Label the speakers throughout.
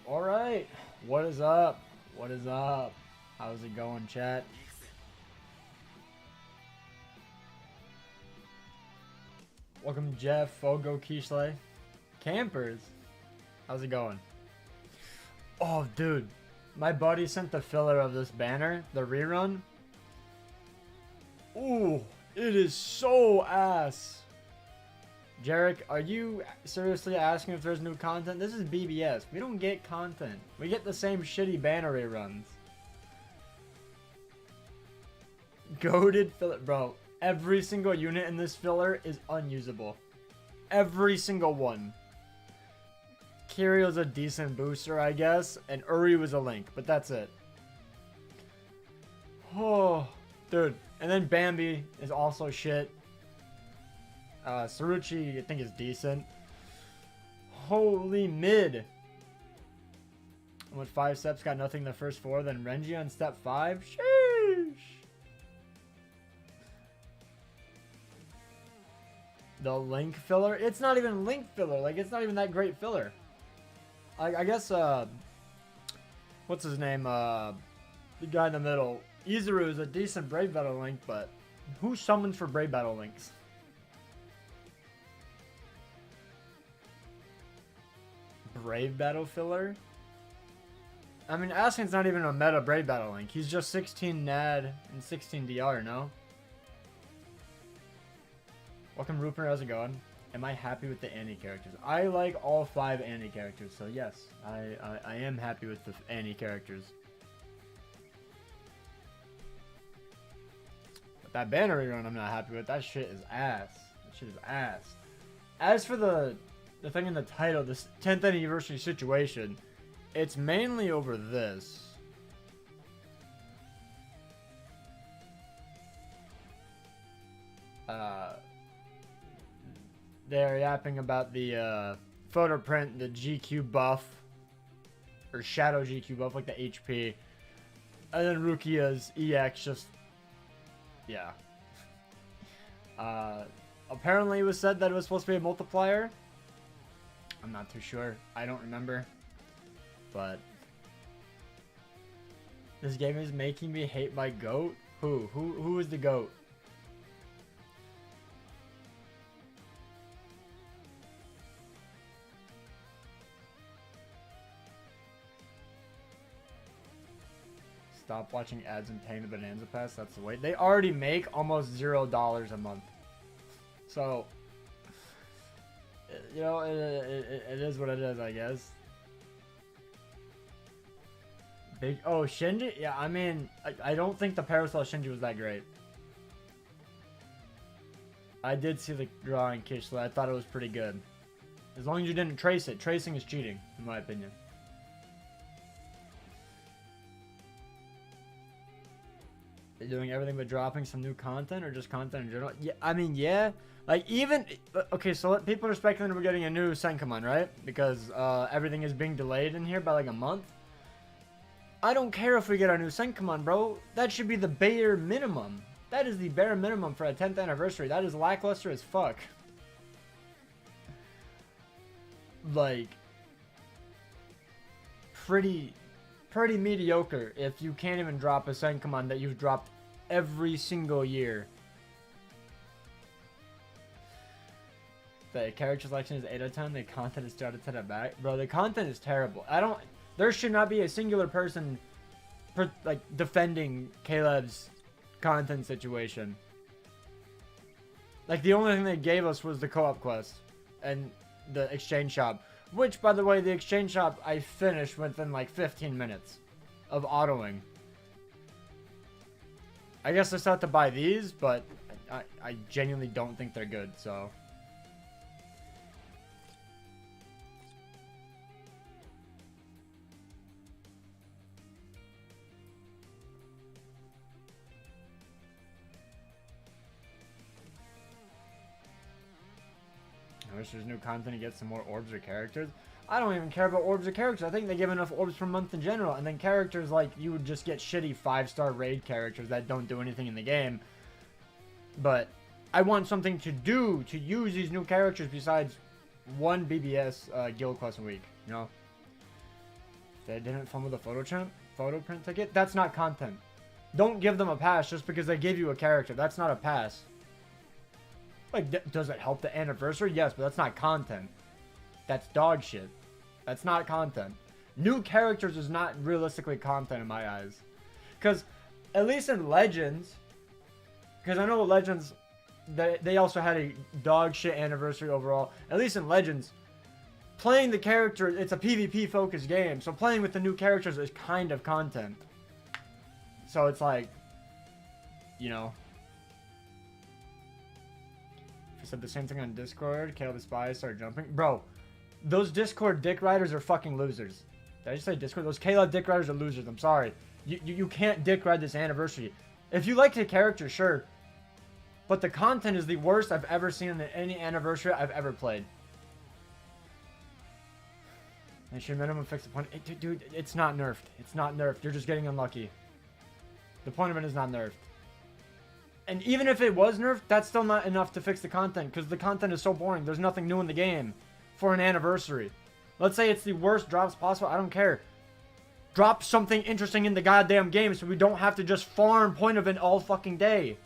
Speaker 1: Alright, what is up? What is up? How's it going, chat? Welcome, Jeff, Fogo, Kishle. Campers, how's it going? Oh, dude, my buddy sent the filler of this banner, the rerun. Ooh, it is so ass. Jarek, are you seriously asking if there's new content? This is BBS. We don't get content. We get the same shitty banner reruns. Goated filler. Bro, every single unit in this filler is unusable. Every single one. Kirio's a decent booster, I guess. And Uri was a link, but that's it. Oh, dude. And then Bambi is also shit. Saruchi, I think, is decent. Holy mid. And with 5 steps, got nothing the first 4. Then Renji on step 5. Sheesh. The link filler. It's not even link filler. Like, it's not even that great filler. I guess, what's his name? The guy in the middle. Izuru is a decent Brave Battle link, but who summons for Brave Battle links? Brave Battle filler? I mean, Askin's not even a meta Brave Battle link. He's just 16 NAD and 16 DR, no? Welcome, Rupert. How's it going? Am I happy with the ANNI characters? I like all 5 ANNI characters, so yes, I am happy with the ANNI characters. But that banner rerun I'm not happy with. That shit is ass. That shit is ass. As for the thing in the title, this 10th anniversary situation, it's mainly over this. They're yapping about the photo print, the GQ buff, or shadow GQ buff, like the HP, and then Rukia's EX just, yeah. Apparently it was said that it was supposed to be a multiplier. I'm not too sure. I don't remember. But this game is making me hate my goat. Who is the goat? Stop watching ads and paying the Bonanza Pass. That's the way. They already make almost $0 a month. So, you know, it is what it is, I guess. Oh, Shinji? Yeah, I mean, I don't think the Parasol Shinji was that great. I did see the drawing, Kishla. I thought it was pretty good. As long as you didn't trace it. Tracing is cheating, in my opinion. They're doing everything but dropping some new content, or just content in general? Yeah, I mean, yeah. Like, even... Okay, so people are speculating we're getting a new Senkaman, right? Because everything is being delayed in here by like a month. I don't care if we get our new Senkaman, bro. That should be the bare minimum. That is the bare minimum for a 10th anniversary. That is lackluster as fuck. Like... Pretty mediocre if you can't even drop a Senkaman that you've dropped every single year. The character selection is 8 out of 10. The content is 2 out of 10 at back. Bro, the content is terrible. There should not be a singular person like defending Caleb's content situation. Like, the only thing they gave us was the co-op quest and the exchange shop. Which, by the way, the exchange shop I finished within like 15 minutes of autoing. I guess I still have to buy these, but I genuinely don't think they're good, so. I wish there's new content to get some more orbs or characters. I don't even care about orbs or characters. I think they give enough orbs per month in general. And then characters, like, you would just get shitty 5-star raid characters that don't do anything in the game. But I want something to do to use these new characters besides one BBS guild quest a week, you know? They didn't fumble the photo print ticket? That's not content. Don't give them a pass just because they give you a character. That's not a pass. Like, does it help the anniversary? Yes, but that's not content. That's dog shit. That's not content. New characters is not realistically content in my eyes. Because, at least in Legends, because I know Legends, they also had a dog shit anniversary overall. At least in Legends, playing the character, it's a PvP focused game. So playing with the new characters is kind of content. So it's like, you know. If I said the same thing on Discord, Kale the Spy started jumping. Bro, those Discord dick riders are fucking losers. Did I just say Discord? Those Kayla dick riders are losers. I'm sorry. You can't dick ride this anniversary. If you like the character, sure. But the content is the worst I've ever seen in any anniversary I've ever played. They should minimum fix the point. Dude, it's not nerfed. It's not nerfed. You're just getting unlucky. The point of it is not nerfed. And even if it was nerfed, that's still not enough to fix the content. Because the content is so boring. There's nothing new in the game for an anniversary. Let's say it's the worst drops possible. I don't care. Drop something interesting in the goddamn game so we don't have to just farm point of it all fucking day.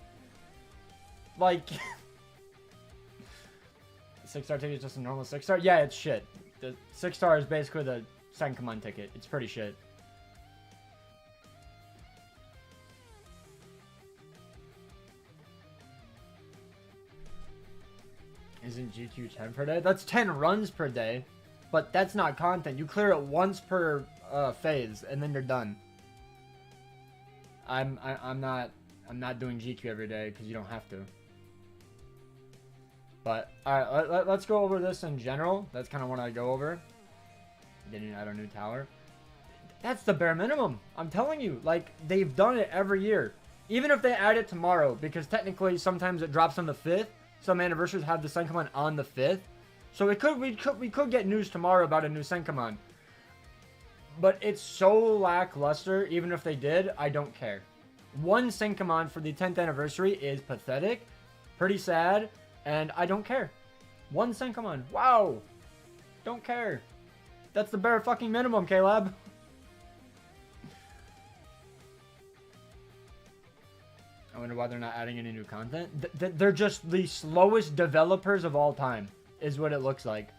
Speaker 1: Like... 6-star ticket is just a normal 6-star? Yeah, it's shit. The 6-star is basically the Senkaman ticket. It's pretty shit. Isn't GQ 10 per day? That's 10 runs per day. But that's not content. You clear it once per phase, and then you're done. I'm not doing GQ every day because you don't have to. But alright, let's go over this in general. That's kind of what I go over. Didn't add a new tower. That's the bare minimum. I'm telling you, like they've done it every year. Even if they add it tomorrow, because technically sometimes it drops on the 5th. Some anniversaries have the Senkaman on the 5th. So we could get news tomorrow about a new Senkaman. But it's so lackluster, even if they did, I don't care. One Senkaman for the 10th anniversary is pathetic, pretty sad, and I don't care. One Senkaman, wow! Don't care. That's the bare fucking minimum, K-Lab. I wonder why they're not adding any new content. They're just the slowest developers of all time. Is what it looks like.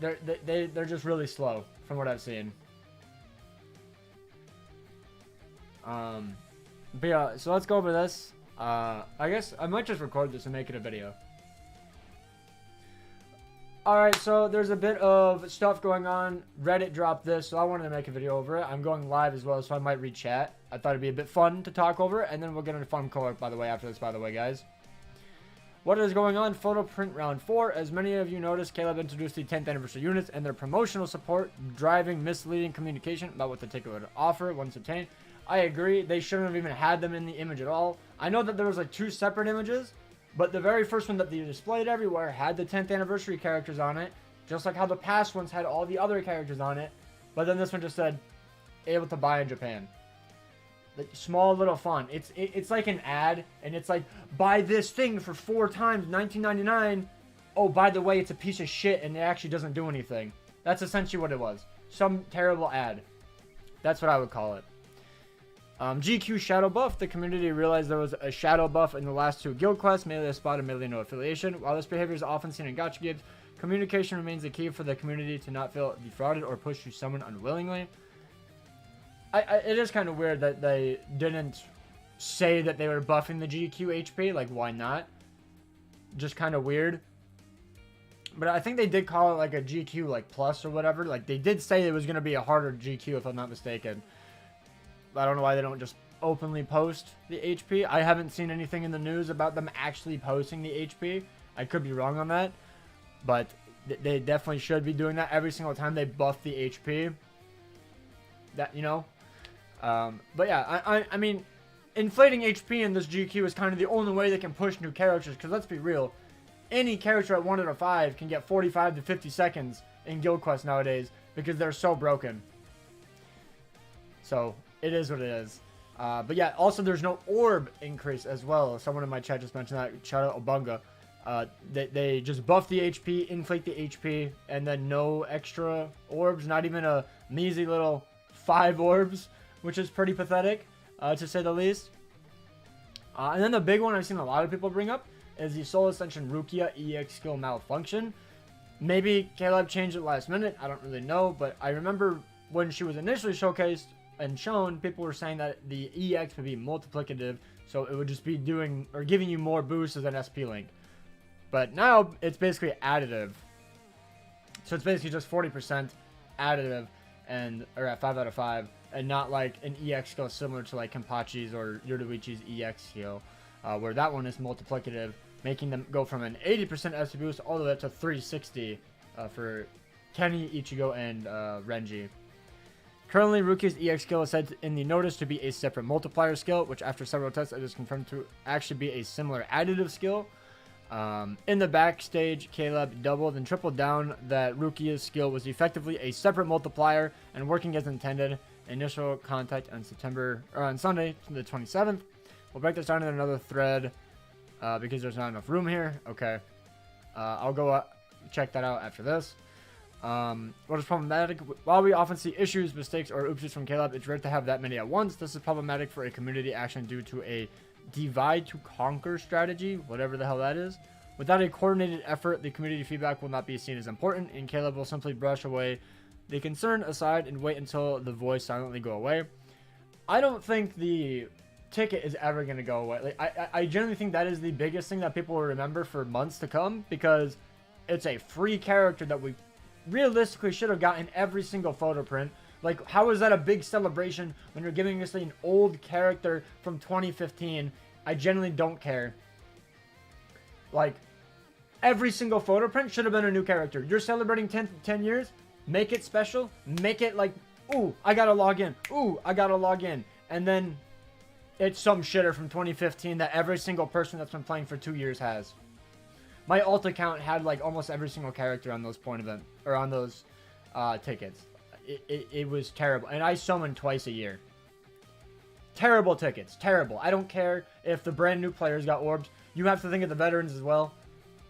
Speaker 1: They're just really slow from what I've seen. But yeah, so let's go over this. I guess I might just record this and make it a video. Alright, so there's a bit of stuff going on. Reddit dropped this, so I wanted to make a video over it. I'm going live as well, so I might read chat. I thought it'd be a bit fun to talk over, and then we'll get into fun co-op, by the way, after this, by the way, guys. What is going on? Photo print round 4. As many of you noticed, Caleb introduced the 10th anniversary units and their promotional support, driving misleading communication about what the ticket would offer once obtained. I agree. They shouldn't have even had them in the image at all. I know that there was like 2 separate images, but the very first one that they displayed everywhere had the 10th anniversary characters on it, just like how the past ones had all the other characters on it. But then this one just said, able to buy in Japan. Like, small little font. It's like an ad, and it's like, buy this thing for 4 times $19.99. Oh, by the way, it's a piece of shit, and it actually doesn't do anything. That's essentially what it was. Some terrible ad. That's what I would call it. GQ Shadow Buff. The community realized there was a Shadow Buff in the last 2 guild quests, mainly a spot and mainly no affiliation. While this behavior is often seen in gacha games, communication remains the key for the community to not feel defrauded or pushed to someone unwillingly. It is kind of weird that they didn't say that they were buffing the GQ HP. Like, why not? Just kind of weird. But I think they did call it like a GQ like plus or whatever. Like, they did say it was going to be a harder GQ if I'm not mistaken. I don't know why they don't just openly post the HP. I haven't seen anything in the news about them actually posting the HP. I could be wrong on that. But they definitely should be doing that every single time they buff the HP. That, you know... but yeah, I mean, inflating HP in this GQ is kind of the only way they can push new characters, because let's be real, any character at 1 out of 5 can get 45 to 50 seconds in Guild Quest nowadays, because they're so broken. So, it is what it is. But yeah, also there's no orb increase as well. Someone in my chat just mentioned that. Shout out Obunga. They just buff the HP, inflate the HP, and then no extra orbs, not even a measly little 5 orbs, which is pretty pathetic, to say the least. And then the big one I've seen a lot of people bring up is the Soul Ascension Rukia EX skill malfunction. Maybe Caleb changed it last minute, I don't really know, but I remember when she was initially showcased and shown, people were saying that the EX would be multiplicative, so it would just be doing or giving you more boosts as an SP link. But now it's basically additive. So it's basically just 40% additive and or at 5 out of 5, and not like an EX skill similar to like Kenpachi's or Yoruichi's EX skill, where that one is multiplicative, making them go from an 80% SP boost all the way up to 360 for Kenny, Ichigo, and Renji. Currently, Rukia's EX skill is said in the notice to be a separate multiplier skill, which after several tests it is confirmed to actually be a similar additive skill. In the backstage, Caleb doubled and tripled down that Rukia's skill was effectively a separate multiplier and working as intended. Initial contact on Sunday, the 27th. We'll break this down in another thread because there's not enough room here. Okay. I'll go check that out after this. What is problematic? While we often see issues, mistakes, or oopsies from Caleb, it's rare to have that many at once. This is problematic for a community action due to a divide to conquer strategy, whatever the hell that is. Without a coordinated effort, the community feedback will not be seen as important, and Caleb will simply brush away the concern aside and wait until the voice silently go away. I don't think the ticket is ever going to go away. Like, I generally think that is the biggest thing that people will remember for months to come, because it's a free character that we realistically should have gotten every single photo print. Like, how is that a big celebration when you're giving us an old character from 2015? I genuinely don't care. Like, every single photo print should have been a new character. You're celebrating 10 years? Make it special. Make it like, ooh, I gotta log in. Ooh, I gotta log in. And then it's some shitter from 2015 that every single person that's been playing for 2 years has. My alt account had like almost every single character on those on those tickets. It was terrible, and I summon twice a year. Terrible tickets, terrible. I don't care if the brand new players got orbs. You have to think of the veterans as well.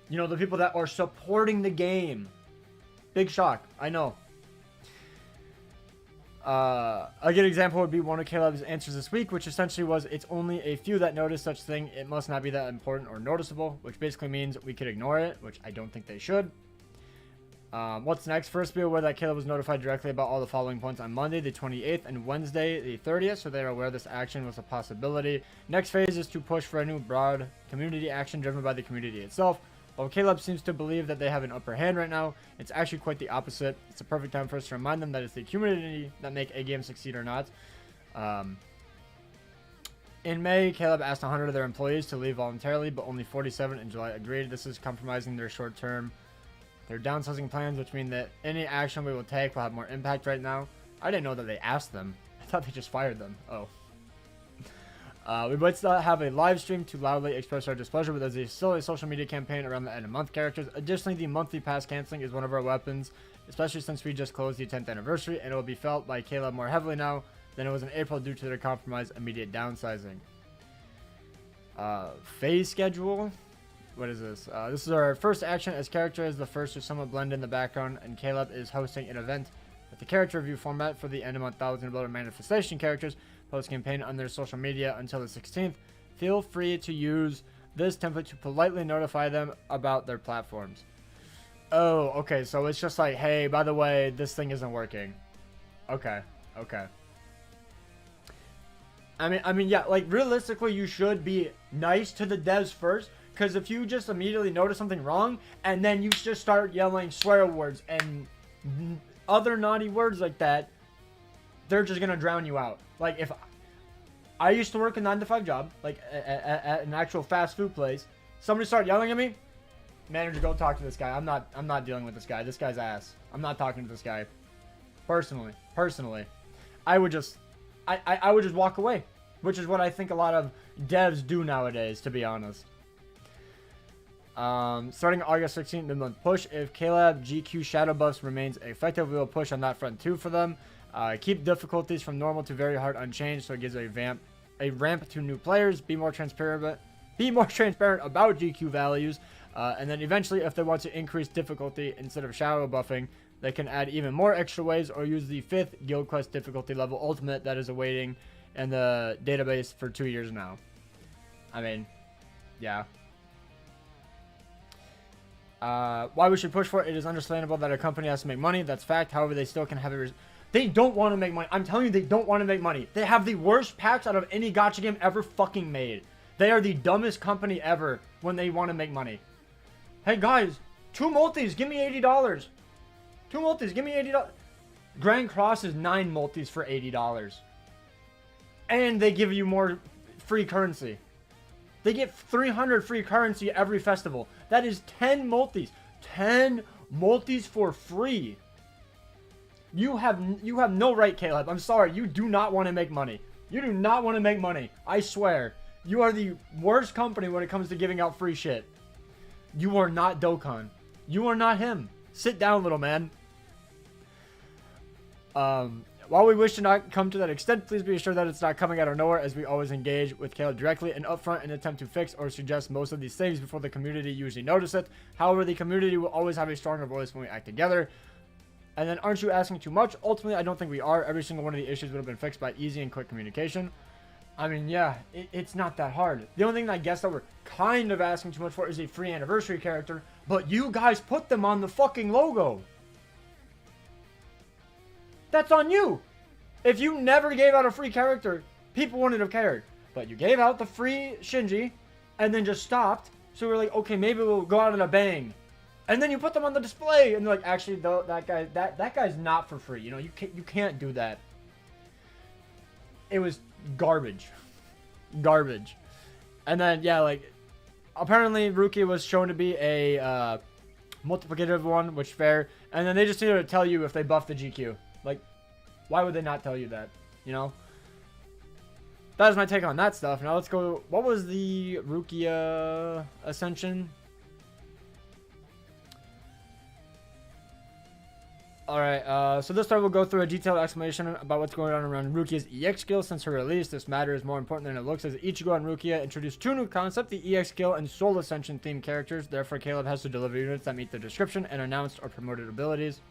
Speaker 1: You know, the people that are supporting the game. Big shock, I know. A good example would be one of Caleb's answers this week, which essentially was, it's only a few that notice such thing. It must not be that important or noticeable, which basically means we could ignore it, which I don't think they should. What's next? First, be aware that Caleb was notified directly about all the following points on Monday, the 28th, and Wednesday, the 30th, so they are aware this action was a possibility. Next phase is to push for a new broad community action driven by the community itself. While Caleb seems to believe that they have an upper hand right now, it's actually quite the opposite. It's a perfect time for us to remind them that it's the community that make a game succeed or not. In May, Caleb asked 100 of their employees to leave voluntarily, but only 47 in July agreed. This is compromising their short-term. They're downsizing plans, which mean that any action we will take will have more impact right now. I didn't know that they asked them. I thought they just fired them. Oh. We might still have a live stream to loudly express our displeasure, but there's still a social media campaign around the end of month characters. Additionally, the monthly pass canceling is one of our weapons, especially since we just closed the 10th anniversary, and it will be felt by Caleb more heavily now than it was in April due to their compromised immediate downsizing. Phase schedule. What is this? This is our first action as character is the first to somewhat blend in the background, and Caleb is hosting an event with the character review format for the end of month 1,000 builder manifestation characters post campaign on their social media until the 16th. Feel free to use this template to politely notify them about their platforms. Oh, okay, so it's just like, hey, by the way, this thing isn't working. Okay. I mean, yeah, like realistically, you should be nice to the devs first. Because if you just immediately notice something wrong, and then you just start yelling swear words and other naughty words like that, they're just going to drown you out. Like, if I used to work a 9-to-5 job, like at an actual fast food place, somebody started yelling at me, manager, go talk to this guy. I'm not dealing with this guy. This guy's ass. I'm not talking to this guy. Personally. I would just walk away, which is what I think a lot of devs do nowadays, to be honest. Starting August 16th, mid-month push. If Caleb GQ shadow buffs remains effective, we will push on that front too for them. Keep difficulties from normal to very hard unchanged, so it gives a ramp to new players. Be more transparent about GQ values. And then eventually, if they want to increase difficulty instead of shadow buffing, they can add even more extra ways or use the 5th Guild Quest difficulty level ultimate that is awaiting in the database for 2 years now. I mean, yeah. Why we should push for it? It is understandable that a company has to make money. That's fact. However, they still can have it. They don't want to make money. I'm telling you, they don't want to make money. They have the worst packs out of any gacha game ever fucking made. They are the dumbest company ever when they want to make money. Hey guys, 2 multis, give me $80. 2 multis, give me $80. Grand Cross is 9 multis for $80. And they give you more free currency. They get 300 free currency every festival. That is 10 multis. 10 multis for free. You have no right, Caleb. I'm sorry. You do not want to make money. You do not want to make money. I swear. You are the worst company when it comes to giving out free shit. You are not Dokkan. You are not him. Sit down, little man. While we wish to not come to that extent, please be assured that it's not coming out of nowhere, as we always engage with Caleb directly and upfront in an attempt to fix or suggest most of these things before the community usually notice it. However, the community will always have a stronger voice when we act together. And then, aren't you asking too much? Ultimately, I don't think we are. Every single one of the issues would have been fixed by easy and quick communication. I mean, yeah, it's not that hard. The only thing I guess that we're kind of asking too much for is a free anniversary character, but you guys put them on the fucking logo. That's on you. If you never gave out a free character, people wouldn't have cared. But you gave out the free Shinji, and then just stopped. So we're like, okay, maybe we'll go out in a bang. And then you put them on the display, and they're like, actually, though, that guy's not for free. You know, you can't do that. It was garbage. Garbage. And then, yeah, like, apparently Rukia was shown to be a multiplicative one, which fair. And then they just needed to tell you if they buffed the GQ. Like, why would they not tell you that? You know? That is my take on that stuff. Now let's go. What was the Rukia Ascension? Alright, so this time we'll go through a detailed explanation about what's going on around Rukia's EX skill. Since her release, this matter is more important than it looks, as Ichigo and Rukia introduced 2 new concepts, the EX skill and Soul Ascension themed characters. Therefore, Caleb has to deliver units that meet the description and announced or promoted abilities.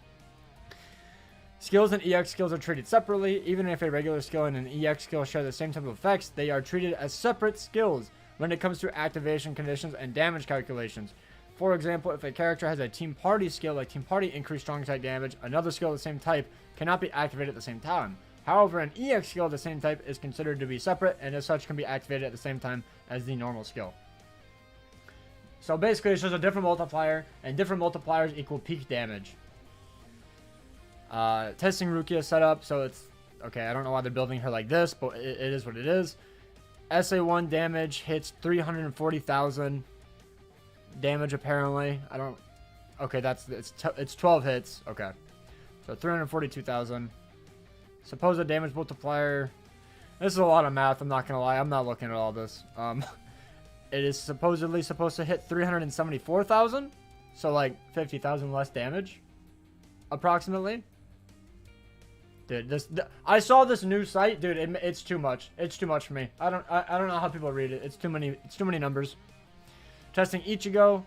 Speaker 1: Skills and EX skills are treated separately. Even if a regular skill and an EX skill share the same type of effects, they are treated as separate skills when it comes to activation conditions and damage calculations. For example, if a character has a Team Party skill, like Team Party increase strong type damage, another skill of the same type cannot be activated at the same time. However, an EX skill of the same type is considered to be separate, and as such can be activated at the same time as the normal skill. So basically, it's just a different multiplier, and different multipliers equal peak damage. Testing Rukia setup, so it's okay. I don't know why they're building her like this, but it is what it is. SA1 damage hits 340,000 damage apparently. I don't. Okay, it's 12 hits. Okay, so 342,000. Supposed damage multiplier. This is a lot of math. I'm not gonna lie. I'm not looking at all this. It is supposedly supposed to hit 374,000, so like 50,000 less damage, approximately. Dude, I saw this new site, dude. It's too much. It's too much for me. I don't know how people read it. It's too many. It's too many numbers. Testing Ichigo.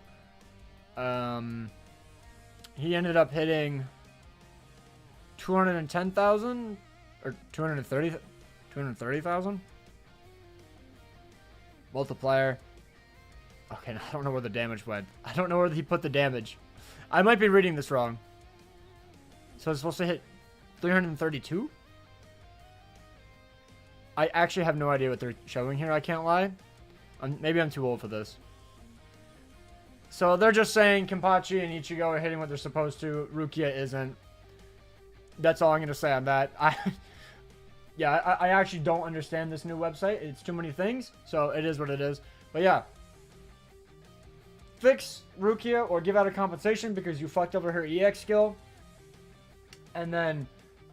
Speaker 1: He ended up hitting 210,000 or 230,000 multiplier. Okay, I don't know where the damage went. I don't know where he put the damage. I might be reading this wrong. So it's supposed to hit 332? I actually have no idea what they're showing here, I can't lie. Maybe I'm too old for this. So they're just saying Kenpachi and Ichigo are hitting what they're supposed to. Rukia isn't. That's all I'm going to say on that. I actually don't understand this new website. It's too many things, so it is what it is. But yeah. Fix Rukia or give out a compensation because you fucked over her EX skill. And then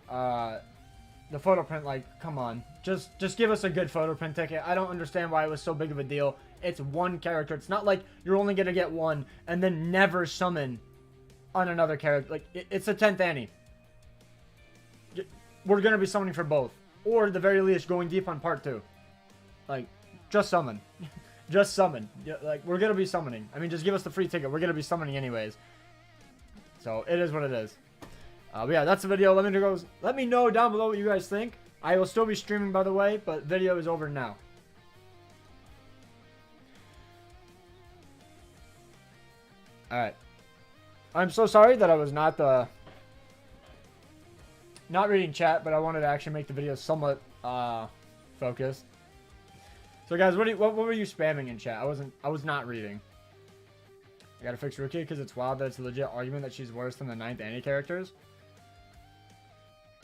Speaker 1: the photo print, like, come on. Just give us a good photo print ticket. I don't understand why it was so big of a deal. It's one character. It's not like you're only going to get one and then never summon on another character. Like, it's a 10th Annie. We're going to be summoning for both. Or, at the very least, going deep on part 2. Like, just summon. Just summon. Like, we're gonna be summoning. I mean, just give us the free ticket. We're gonna be summoning anyways. So, it is what it is. But yeah, that's the video. Let me know down below what you guys think. I will still be streaming, by the way, but video is over now. Alright. I'm so sorry that I was not reading chat, but I wanted to actually make the video somewhat focused. So guys, what were you spamming in chat? I was not reading. I gotta fix Rookie because it's wild that it's a legit argument that she's worse than the 9th ANNI characters.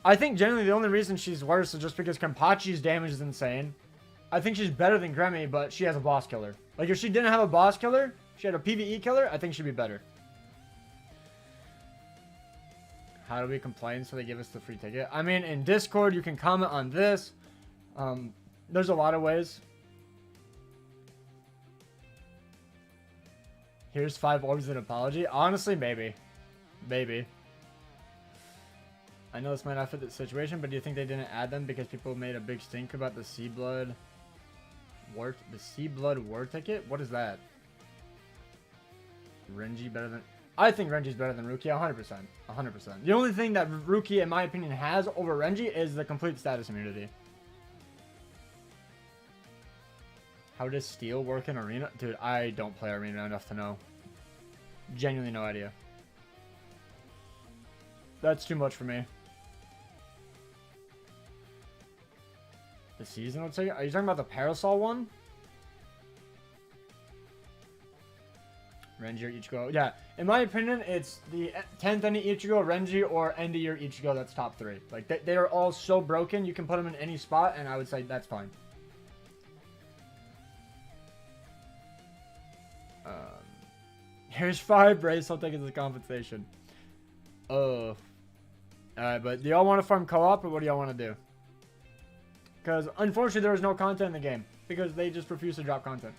Speaker 1: I think generally the only reason she's worse is just because Kenpachi's damage is insane. I think she's better than Gremmy, but she has a boss killer. Like, if she didn't have a boss killer, she had a PvE killer, I think she'd be better. How do we complain so they give us the free ticket? I mean, in Discord, you can comment on this. There's a lot of ways. Here's 5 orbs and apology. Honestly, maybe. Maybe. I know this might not fit the situation, but do you think they didn't add them because people made a big stink about the Sea Blood War ticket? What is that? Renji better than... I think Renji's better than Rukia, 100%. 100%. The only thing that Rukia, in my opinion, has over Renji is the complete status immunity. How does Steel work in Arena? Dude, I don't play Arena enough to know. Genuinely no idea. That's too much for me. The seasonal ticket? Are you talking about the Parasol one? Renji or Ichigo? Yeah, in my opinion, it's the 10th ANNI Ichigo, Renji, or end of year Ichigo that's top 3. Like, they are all so broken, you can put them in any spot, and I would say that's fine. Here's 5 brace, I'll take it as a compensation. Alright, but do y'all want to farm co-op, or what do y'all want to do? Because, unfortunately, there is no content in the game. Because they just refuse to drop content.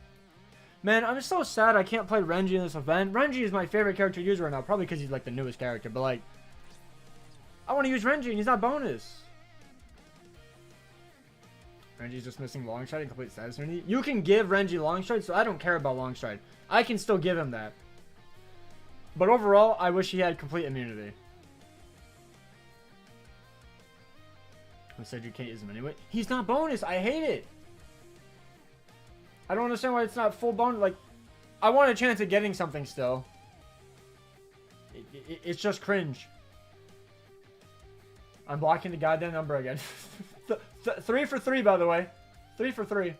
Speaker 1: Man, I'm so sad I can't play Renji in this event. Renji is my favorite character to use right now. Probably because he's, like, the newest character. But, like, I want to use Renji, and he's not bonus. Renji's just missing long stride and complete status immunity. You can give Renji long stride, so I don't care about long stride. I can still give him that. But overall, I wish he had complete immunity. Who said you can't use him anyway? He's not bonus. I hate it. I don't understand why it's not full bonus. Like, I want a chance at getting something still. It's just cringe. I'm blocking the goddamn number again. 3 for 3, by the way. 3 for 3.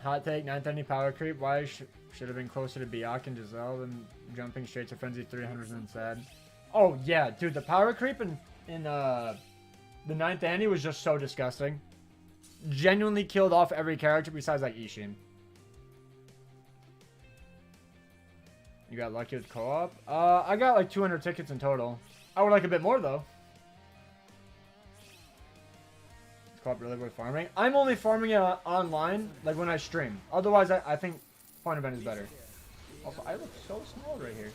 Speaker 1: Hot take, 9th ANNI power creep. Why should have been closer to Byakuya and Giselle than jumping straight to Frenzy 300s and sad. Oh, yeah, dude, the power creep in the 9th ANNI was just so disgusting. Genuinely killed off every character besides, like, Ishin. You got lucky with co-op? I got, like, 200 tickets in total. I would like a bit more, though. Is co-op really worth farming? I'm only farming it online, like, when I stream. Otherwise, I think point event is better. Also, I look so small right here.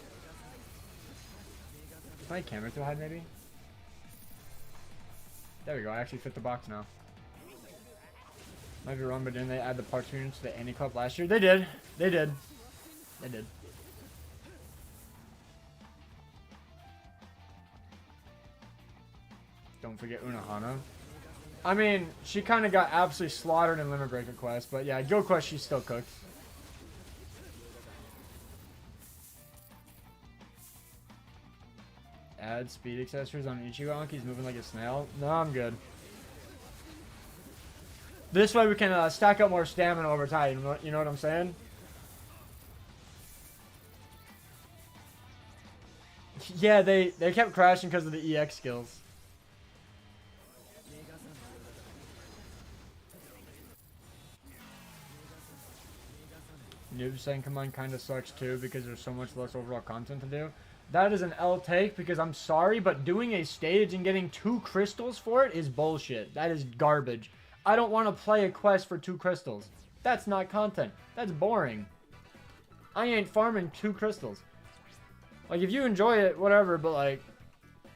Speaker 1: Is my camera too high, maybe? There we go. I actually fit the box now. Might be wrong, but didn't they add the parts units to the ANNI Club last year? They did. They did. They did. Don't forget Unohana. I mean, she kind of got absolutely slaughtered in Limit Breaker Quest, but yeah, Guild Quest, she's still cooked. Add speed accessories on Ichigo. He's moving like a snail. No, I'm good. This way we can stack up more stamina over time. You know what I'm saying? Yeah, they kept crashing because of the EX skills. Noob Senkaman kind of sucks too because there's so much less overall content to do. That is an L take because I'm sorry, but doing a stage and getting 2 crystals for it is bullshit. That is garbage. I don't want to play a quest for 2 crystals. That's not content. That's boring. I ain't farming 2 crystals. Like, if you enjoy it, whatever, but like,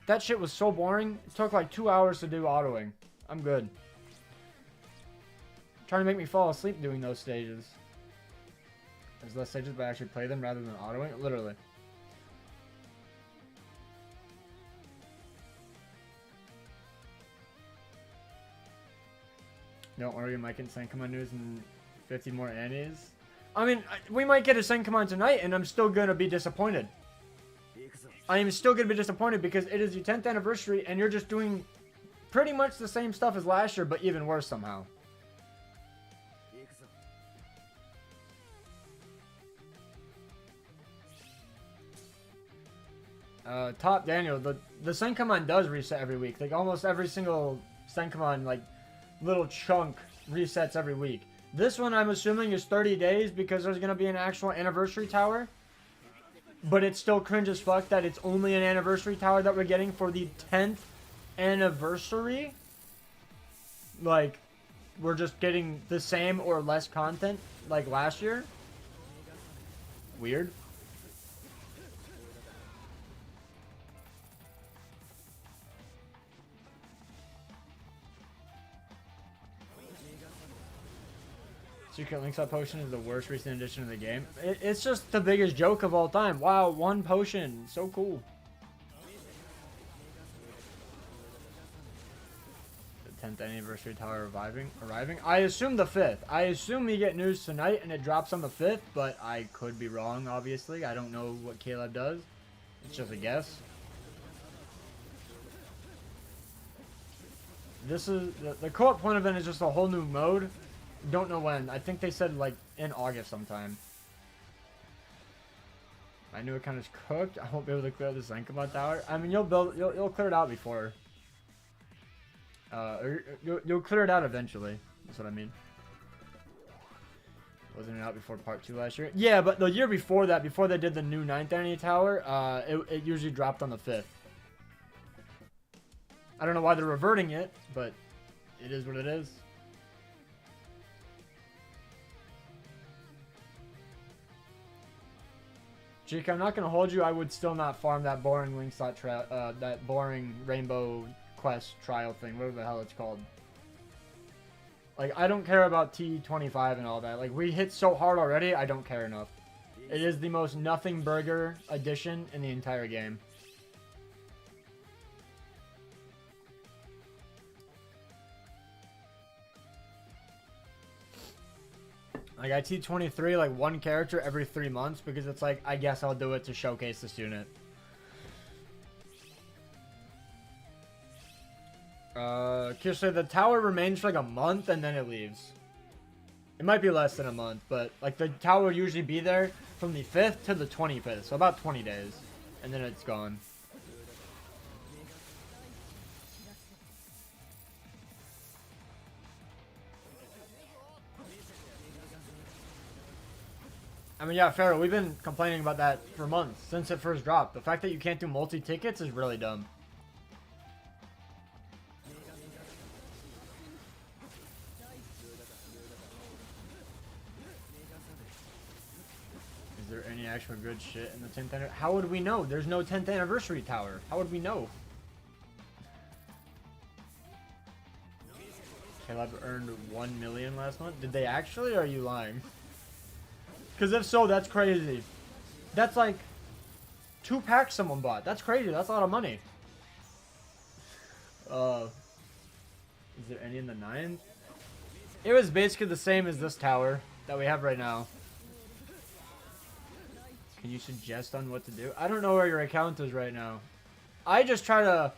Speaker 1: that shit was so boring. It took like 2 hours to do autoing. I'm good. trying to make me fall asleep doing those stages. There's less stages, but I actually play them rather than autoing. Literally. Don't worry, you might get Senkaman news and 50 more ANNIs. I mean, we might get a Senkaman tonight, and I'm still gonna be disappointed. I am still gonna be disappointed because it is your 10th anniversary, and you're just doing pretty much the same stuff as last year, but even worse somehow. Top Daniel, the Senkaman does reset every week. Like, almost every single Senkaman, like, little chunk resets every week. This one, I'm assuming, is 30 days because there's going to be an actual anniversary tower. But it's still cringe as fuck that it's only an anniversary tower that we're getting for the 10th anniversary. Like, we're just getting the same or less content like last year. Weird. Secret Linkshot potion is the worst recent addition to the game. It's just the biggest joke of all time. Wow, one potion. So cool. The 10th anniversary tower arriving. I assume the 5th. I assume we get news tonight and it drops on the 5th, but I could be wrong, obviously. I don't know what Caleb does. It's just a guess. This is the co-op point event is just a whole new mode. Don't know when. I think they said like in August sometime. I knew it kind of cooked. I won't be able to clear the Senkaman tower. I mean, you'll clear it out before. You'll clear it out eventually. That's what I mean. Wasn't it out before part 2 last year? Yeah, but the year before that, before they did the new 9th ANNI tower, it usually dropped on the 5th. I don't know why they're reverting it, but it is what it is. Jake, I'm not gonna hold you. I would still not farm that boring Linkshot that boring Rainbow Quest trial thing, whatever the hell it's called. Like, I don't care about T25 and all that. Like, we hit so hard already, I don't care enough. It is the most nothing burger addition in the entire game. Like, I T23 like one character every 3 months because it's like, I guess I'll do it to showcase this unit. Kirsten, the tower remains for like a month and then it leaves. It might be less than a month, but like the tower will usually be there from the 5th to the 25th, so about 20 days, and then it's gone. I mean, yeah, Pharaoh, we've been complaining about that for months, since it first dropped. The fact that you can't do multi-tickets is really dumb. Is there any actual good shit in the 10th anniversary? How would we know? There's no 10th anniversary tower. How would we know? Caleb earned 1 million last month. Did they actually, or are you lying? Because if so, that's crazy. That's like 2 packs someone bought. That's crazy. That's a lot of money. Is there any in the 9th? It was basically the same as this tower that we have right now. Can you suggest on what to do? I don't know where your account is right now. I just try to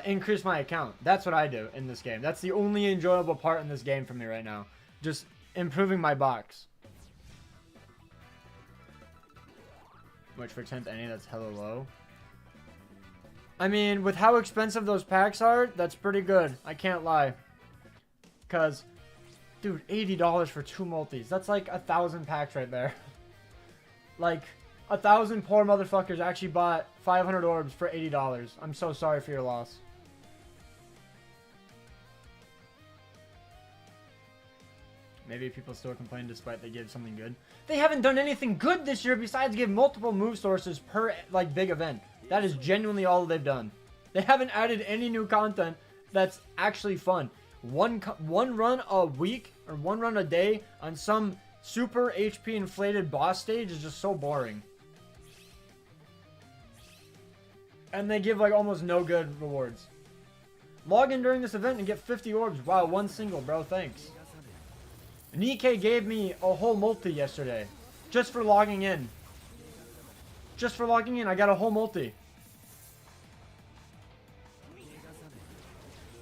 Speaker 1: increase my account. That's what I do in this game. That's the only enjoyable part in this game for me right now. Just improving my box. Much for 10th ANNI, that's hella low. I mean, with how expensive those packs are, that's pretty good. I can't lie. Because, dude, $80 for 2 multis. That's like 1,000 packs right there. Like, 1,000 poor motherfuckers actually bought 500 orbs for $80. I'm so sorry for your loss. Maybe people still complain despite they give something good. They haven't done anything good this year besides give multiple move sources per, like, big event. That is genuinely all they've done. They haven't added any new content that's actually fun. one run a week or one run a day on some super HP inflated boss stage is just so boring. And they give like almost no good rewards. Log in during this event and get 50 orbs. Wow, one single, bro. Thanks. Nikkei gave me a whole multi yesterday. Just for logging in. Just for logging in, I got a whole multi.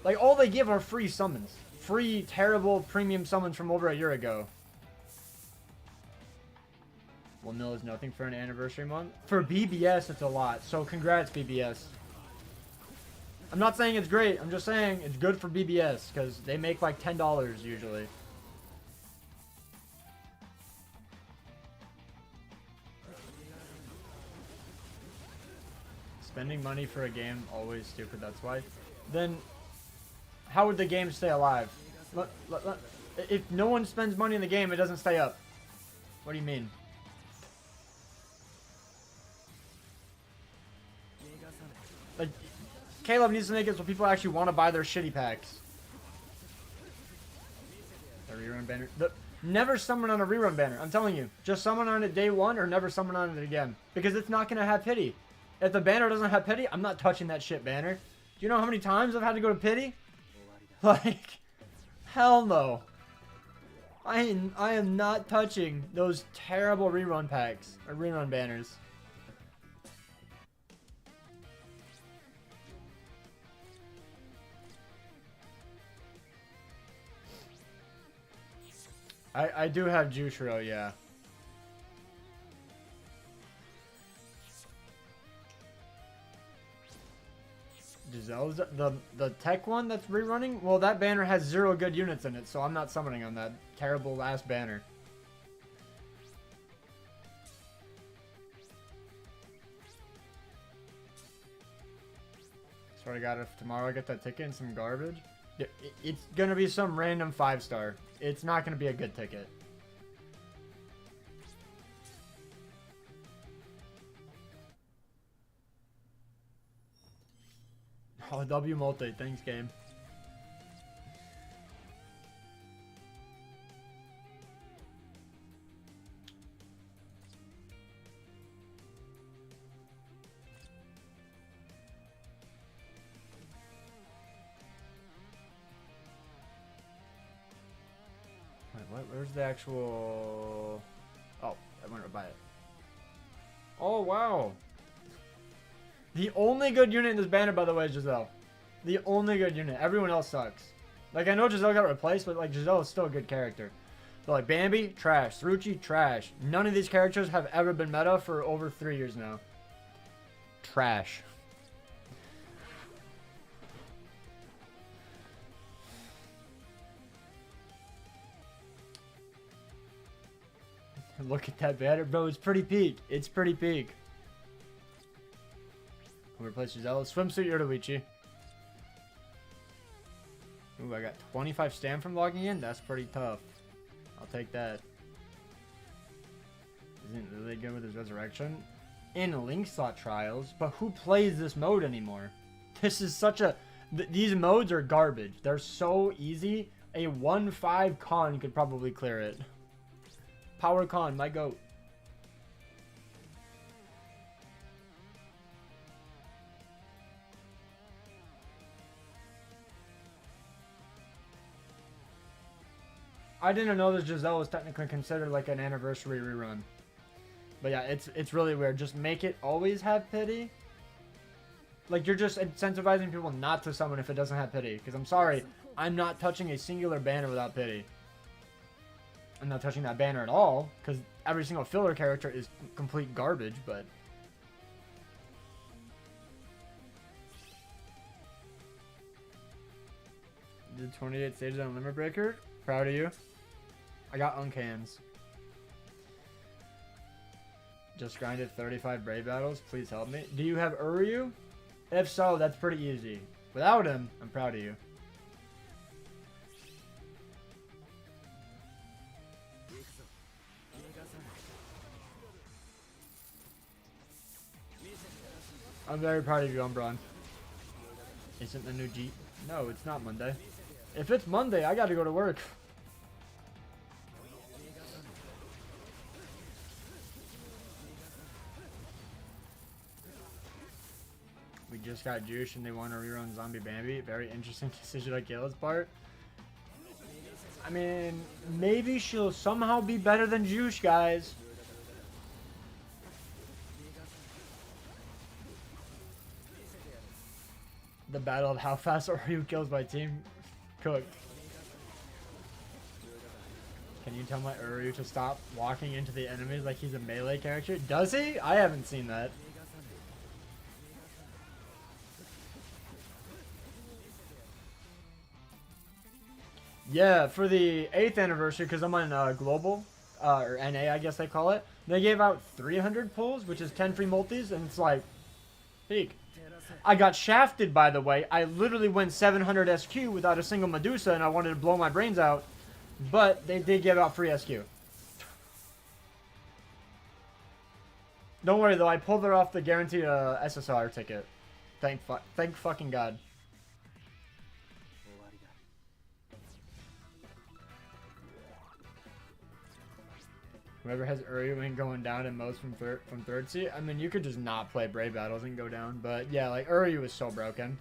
Speaker 1: Like, all they give are free summons. Free, terrible, premium summons from over a year ago. 1 mil is nothing for an anniversary month. For BBS, it's a lot. So, congrats, BBS. I'm not saying it's great. I'm just saying it's good for BBS. Because they make like $10 usually. Spending money for a game, always stupid, that's why. Then, how would the game stay alive? If no one spends money in the game, it doesn't stay up. What do you mean? Like, Caleb needs to make it so people actually want to buy their shitty packs. The rerun banner. Never summon on a rerun banner. I'm telling you. Just summon on it day one or never summon on it again. Because it's not going to have pity. If the banner doesn't have pity, I'm not touching that shit banner. Do you know how many times I've had to go to pity? Like, hell no. I am not touching those terrible rerun packs or rerun banners. I do have Jushiro, yeah. Giselle's the tech one that's rerunning? Well, that banner has 0 good units in it, so I'm not summoning on that terrible last banner. Swear to God, if tomorrow I get that ticket and some garbage, it's gonna be some random 5-star. It's not gonna be a good ticket. Oh, W multi. Thanks, game. Wait, where's the actual... Oh, I went to buy it. Oh, wow. The only good unit in this banner, by the way, is Giselle. The only good unit. Everyone else sucks. Like, I know Giselle got replaced, but, like, Giselle is still a good character. But, like, Bambi, trash. Saruchi, trash. None of these characters have ever been meta for over 3 years now. Trash. Look at that banner, bro. It's pretty peak. It's pretty peak. Who replaced Giselle? Swimsuit Yoruichi. Ooh, I got 25 stam from logging in. That's pretty tough. I'll take that. Isn't really good with his resurrection. In link slot trials, but who plays this mode anymore? This is such a... these modes are garbage. They're so easy. A 1-5 con could probably clear it. Power con, my goat. I didn't know that Giselle was technically considered like an anniversary rerun. But yeah, it's really weird. Just make it always have pity. Like, you're just incentivizing people not to summon if it doesn't have pity. Because I'm sorry, I'm not touching a singular banner without pity. I'm not touching that banner at all, because every single filler character is complete garbage, but... Did 28 stages on Limit Breaker? Proud of you. I got uncans. Just grinded 35 Brave Battles. Please help me. Do you have Uryu? If so, that's pretty easy. Without him, I'm proud of you. I'm very proud of you, Umbron. Isn't the new G... No, it's not Monday. If it's Monday, I gotta go to work. We just got juiced and they want to rerun Zombie Bambi. Very interesting decision on Kayla's part. I mean, maybe she'll somehow be better than Juice, guys. The battle of how fast Ryu kills my team. Cooked. Can you tell my Ryu to stop walking into the enemies like he's a melee character? Does he? I haven't seen that. Yeah, for the 8th anniversary, because I'm on Global, or NA, I guess they call it, they gave out 300 pulls, which is 10 free multis, and it's like, peak. I got shafted, by the way. I literally went 700 SQ without a single Medusa, and I wanted to blow my brains out, but they did give out free SQ. Don't worry, though. I pulled it off the guaranteed SSR ticket. Thank fucking God. Whoever has Ryu ain't going down in most from third seat. I mean, you could just not play Brave Battles and go down. But yeah, like Ryu is so broken.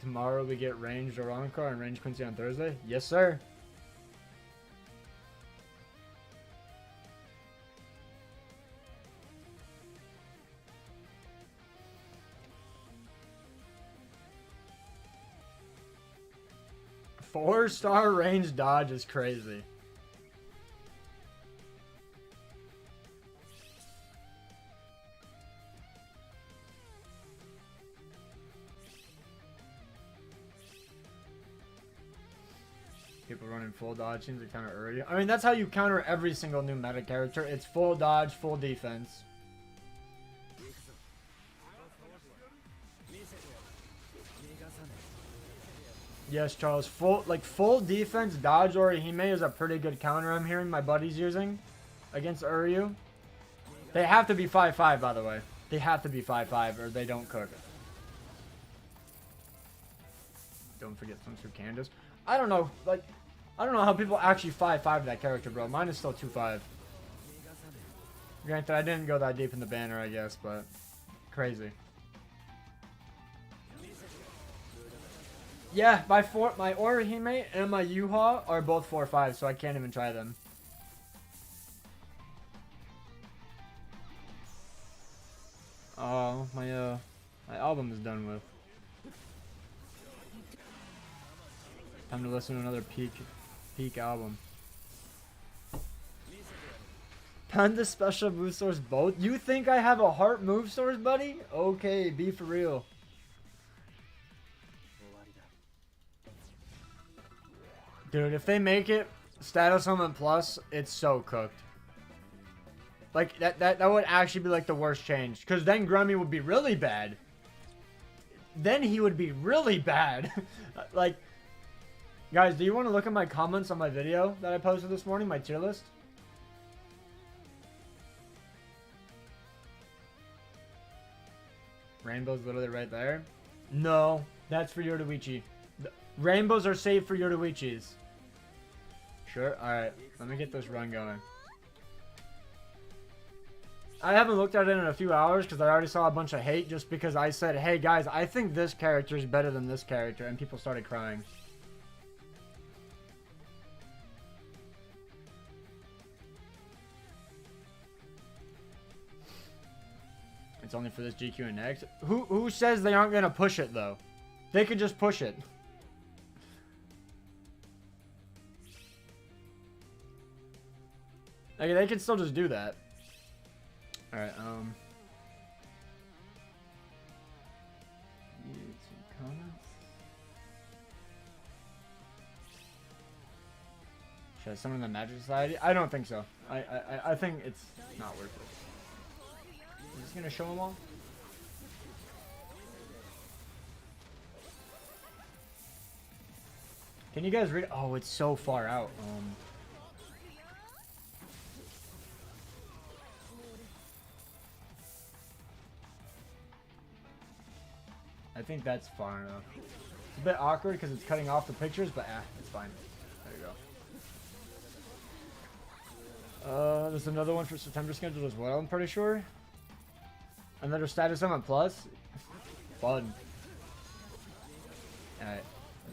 Speaker 1: Tomorrow we get range Orankar and range Quincy on Thursday. Yes, sir. Four-star range dodge is crazy. People running full dodge seems to counter early. I mean, that's how you counter every single new meta character. It's full dodge, full defense. Yes, Charles. Full defense, dodge Orihime is a pretty good counter I'm hearing my buddies using against Uryu. They have to be 5-5, by the way. They have to be 5-5 or they don't cook. Don't forget some through Candace. I don't know. Like, I don't know how people actually 5-5 that character, bro. Mine is still 2-5. Granted, I didn't go that deep in the banner, I guess, but crazy. Yeah, my Orihime and my Yuha are both 4-5, so I can't even try them. Oh, my album is done with. Time to listen to another peak album. Panda special move source both? You think I have a heart move source, buddy? Okay, be for real. Dude, if they make it status summon plus, it's so cooked. Like that would actually be like the worst change, because then Grummy would be really bad. Then he would be really bad. Like, guys, do you want to look at my comments on my video that I posted this morning, my tier list? Rainbow's literally right there. No, that's for Yoruichi. Rainbows are saved for Yoruichis. Sure. Alright. Let me get this run going. I haven't looked at it in a few hours because I already saw a bunch of hate just because I said, hey guys, I think this character is better than this character, and people started crying. It's only for this GQ and next. Who says they aren't gonna push it though? They could just push it. Like, they can still just do that. Alright, should I summon the Magic Society? I don't think so. I think it's not worth it. I'm just gonna show them all. Can you guys read? Oh, it's so far out. I think that's far enough. It's a bit awkward because it's cutting off the pictures, but it's fine. There you go. There's another one for September scheduled as well, I'm pretty sure. Another status summon plus. Fun. Alright.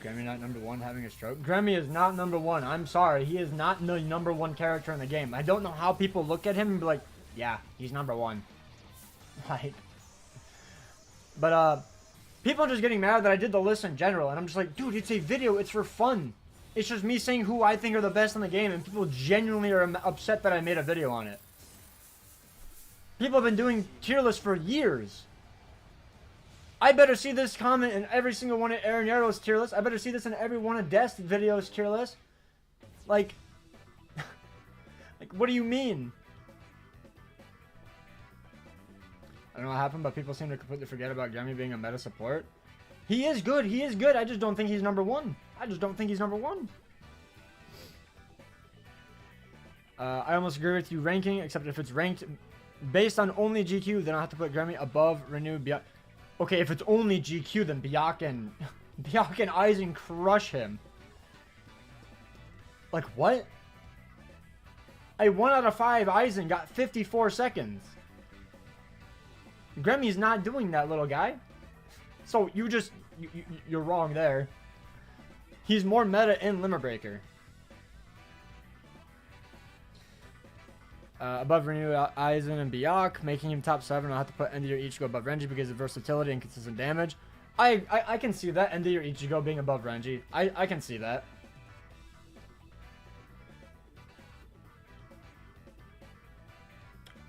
Speaker 1: Grammy not number 1 having a stroke. Grammy is not number 1. I'm sorry. He is not the number 1 character in the game. I don't know how people look at him and be like, yeah, he's number 1. Like. But, people are just getting mad that I did the list in general. And I'm just like, dude, it's a video. It's for fun. It's just me saying who I think are the best in the game. And people genuinely are upset that I made a video on it. People have been doing tier lists for years. I better see this comment in every single one of Aaron Yarrow's tier list. I better see this in every one of Dest's videos tier list. Like, like, what do you mean? I don't know what happened, but people seem to completely forget about Grammy being a meta support. He is good. He is good. I just don't think he's number 1. I just don't think he's number 1. I almost agree with you ranking, except if it's ranked based on only GQ, then I'll have to put Grammy above Renew. Okay, if it's only GQ, then Byac and Aizen crush him. Like, what? A 1 out of 5 Aizen got 54 seconds. Grammy's not doing that, little guy. So, you're wrong there. He's more meta in Limit Breaker. Above Renew, Aizen, and Byac, making him top 7. I'll have to put Endier Ichigo above Renji because of versatility and consistent damage. I can see that, Endier Ichigo being above Renji. I can see that.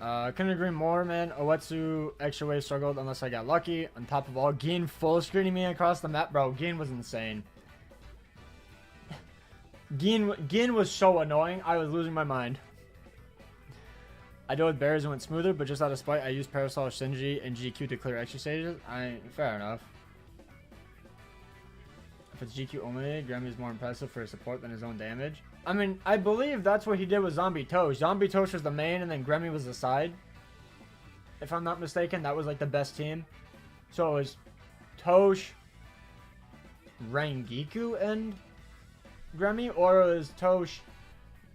Speaker 1: Couldn't agree more, man. Oetsu extra wave struggled unless I got lucky. On top of all, Gin full screening me across the map. Bro, Gin was insane. Gin was so annoying. I was losing my mind. I dealt with bears and went smoother, but just out of spite, I used Parasol, Shinji, and GQ to clear extra stages. Fair enough. If it's GQ only, Grammy is more impressive for his support than his own damage. I mean, I believe that's what he did with Zombie Tosh. Zombie Tosh was the main, and then Grammy was the side. If I'm not mistaken, that was like the best team. So it was Tosh, Rangiku, and Grammy, or it was Tosh,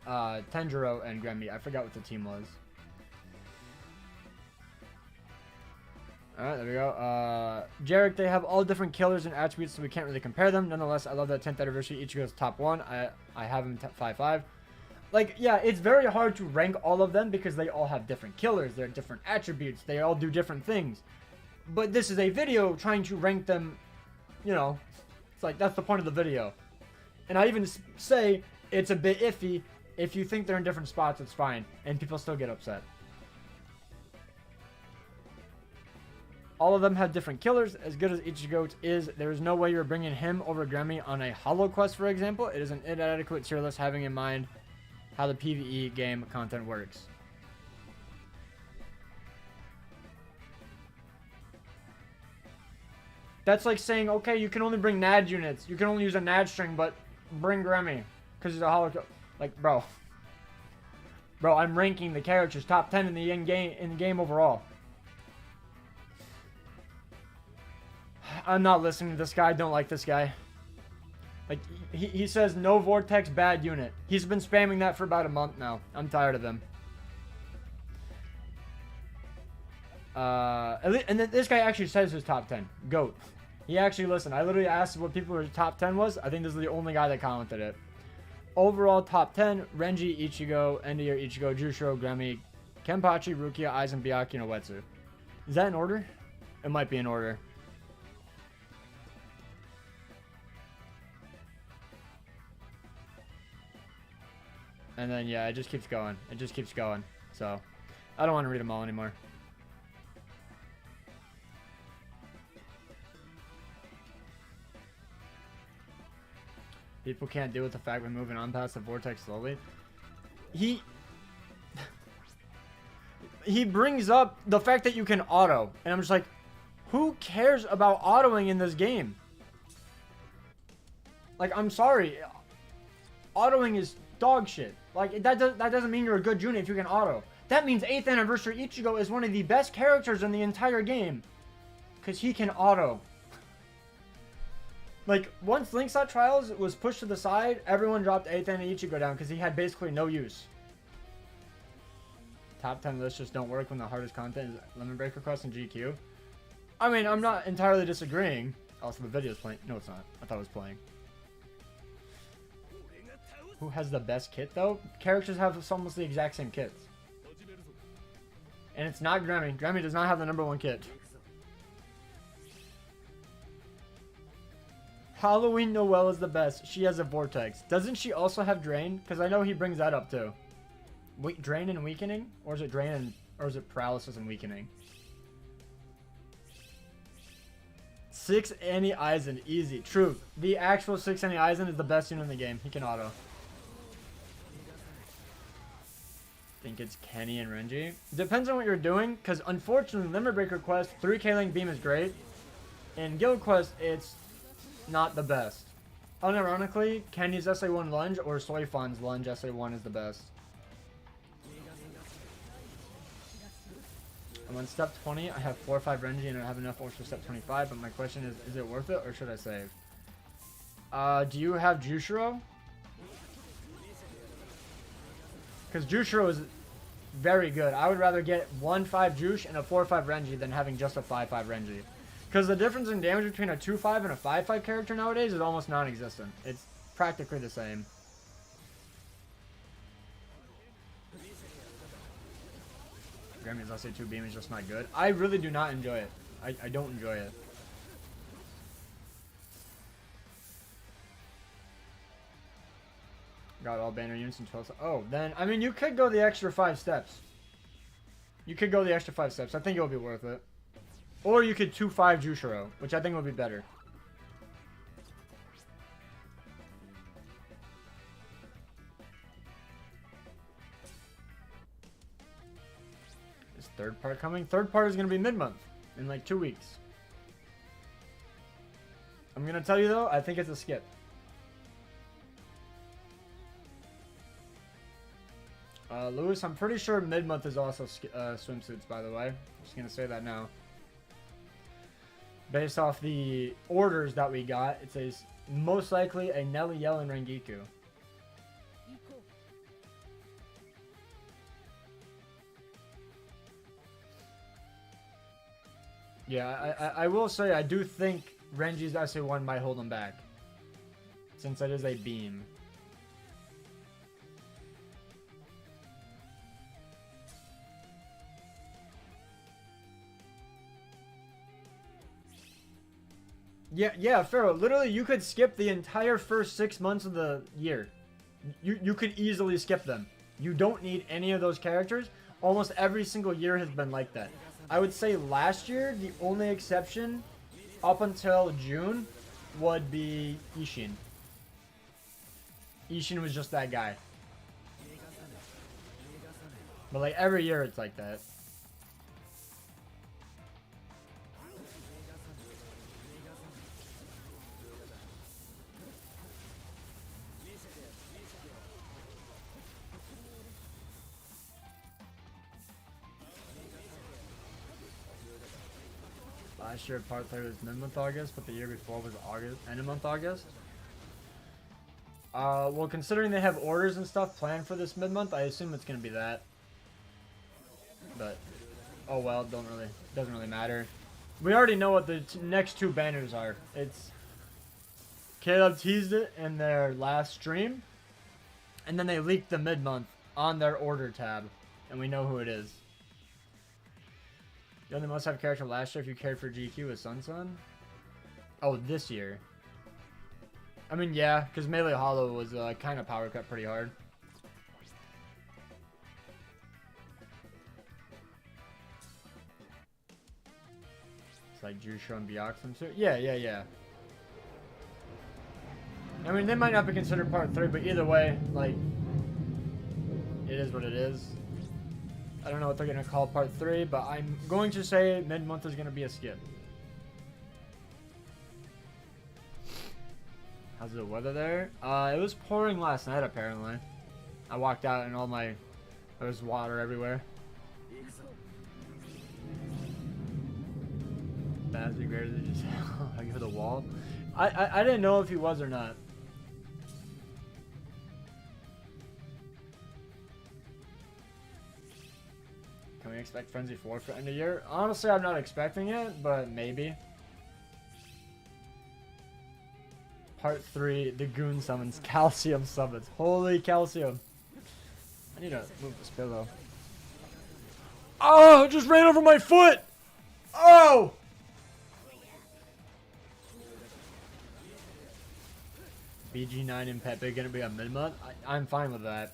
Speaker 1: Tenjiro, and Grammy. I forgot what the team was. Alright, there we go. Jarek, they have all different killers and attributes, so we can't really compare them. Nonetheless, I love that 10th anniversary. Ichigo's top 1. I have him 5-5. Like, yeah, it's very hard to rank all of them because they all have different killers. They're different attributes. They all do different things. But this is a video trying to rank them, you know. It's like, that's the point of the video. And I even say it's a bit iffy. If you think they're in different spots, it's fine. And people still get upset. All of them have different killers. As good as Ichigo is, there is no way you're bringing him over Grammy on a Hollow Quest, for example. It is an inadequate tier list having in mind how the PvE game content works. That's like saying, okay, you can only bring NAD units. You can only use a NAD string, but bring Grammy because he's a Hollow Quest. Like, bro, I'm ranking the characters top 10 in the game overall. I'm not listening to this guy. I don't like this guy. Like, he says no Vortex, bad unit. He's been spamming that for about a month now. I'm tired of him. And then this guy actually says his top 10. GOAT. He actually listened. I literally asked what people's top 10 was. I think this is the only guy that commented it. Overall top 10, Renji, Ichigo, Endier, Ichigo, Jushiro, Grammy, Kenpachi, Rukia, Aizen, Byakuya, and Oetsu. Is that in order? It might be in order. And then, yeah, it just keeps going. It just keeps going. So, I don't want to read them all anymore. People can't deal with the fact we're moving on past the vortex slowly. He brings up the fact that you can auto. And I'm just like, who cares about autoing in this game? Like, I'm sorry. Autoing is dog shit. Like, that doesn't mean you're a good unit if you can auto. That means 8th anniversary Ichigo is one of the best characters in the entire game. Because he can auto. Like, once Linkshot Trials was pushed to the side, everyone dropped 8th and Ichigo down because he had basically no use. Top 10 lists just don't work when the hardest content is Lemon Breaker Quest and GQ. I mean, I'm not entirely disagreeing. Also, the video's playing. No, it's not. I thought it was playing. Who has the best kit, though? Characters have almost the exact same kits. And it's not Grammy. Grammy does not have the #1 kit. Halloween Noelle is the best. She has a Vortex. Doesn't she also have Drain? Because I know he brings that up too. Drain and Weakening? Or is it Drain and... Or is it Paralysis and Weakening? 6 Annie Eisen. Easy. True. The actual 6 Annie Eisen is the best unit in the game. He can auto. Think it's Kenny and Renji. Depends on what you're doing. Because unfortunately, Limit Breaker Quest, 3K Link Beam is great. In Guild Quest, it's... not the best. Unironically, Kenny's SA1 Lunge or Soifan's Lunge SA1 is the best. I'm on step 20. I have 4 or 5 Renji and I have enough orbs for step 25, but my question is it worth it or should I save? Do you have Jushiro? Because Jushiro is very good. I would rather get 1-5 Jush and a 4-5 Renji than having just a 5-5 Renji. Because the difference in damage between a 2-5 and a 5-5 character nowadays is almost non-existent. It's practically the same. Grammy's SA2 beam is just not good. I really do not enjoy it. I don't enjoy it. Got all banner units in 12. Oh, then, I mean, you could go the extra 5 steps. You could go the extra 5 steps. I think it would be worth it. Or you could 2-5 Jushiro, which I think would be better. Is third part coming? Third part is going to be mid-month in like 2 weeks. I'm going to tell you though, I think it's a skip. Lewis, I'm pretty sure mid-month is also swimsuits, by the way. I'm just going to say that now. Based off the orders that we got, it says most likely a Nelly Yell and Rengiku. Yeah, I will say I do think Renji's SA1 might hold him back. Since it is a beam. Yeah, Pharaoh. Literally, you could skip the entire first 6 months of the year. You could easily skip them. You don't need any of those characters. Almost every single year has been like that. I would say last year, the only exception up until June would be Ishin. Ishin was just that guy. But like every year it's like that. Last year part 3 was mid-month August, but the year before was August, end of month August. Well, considering they have orders and stuff planned for this mid-month, I assume it's gonna be that. But, oh well, doesn't really matter. We already know what the next 2 banners are. It's Caleb teased it in their last stream, and then they leaked the mid-month on their order tab, and we know who it is. The only must-have character last year if you cared for GQ was Sun Sun. Oh, this year. I mean, yeah, because Melee Hollow was kind of power cut pretty hard. It's like Jusho and Byakuya too. Yeah. I mean, they might not be considered part 3, but either way, like, it is what it is. I don't know what they're going to call part 3, but I'm going to say mid-month is going to be a skip. How's the weather there? It was pouring last night, apparently. I walked out and there was water everywhere. Baz, be greater than just I go to the wall. I didn't know if he was or not. Can we expect Frenzy 4 for end of year? Honestly, I'm not expecting it, but maybe. Part 3, the Goon summons. Calcium summons. Holy calcium. I need to move this pillow. Oh, it just ran over my foot! Oh! BG9 and Pepe gonna be a mid-month? I'm fine with that.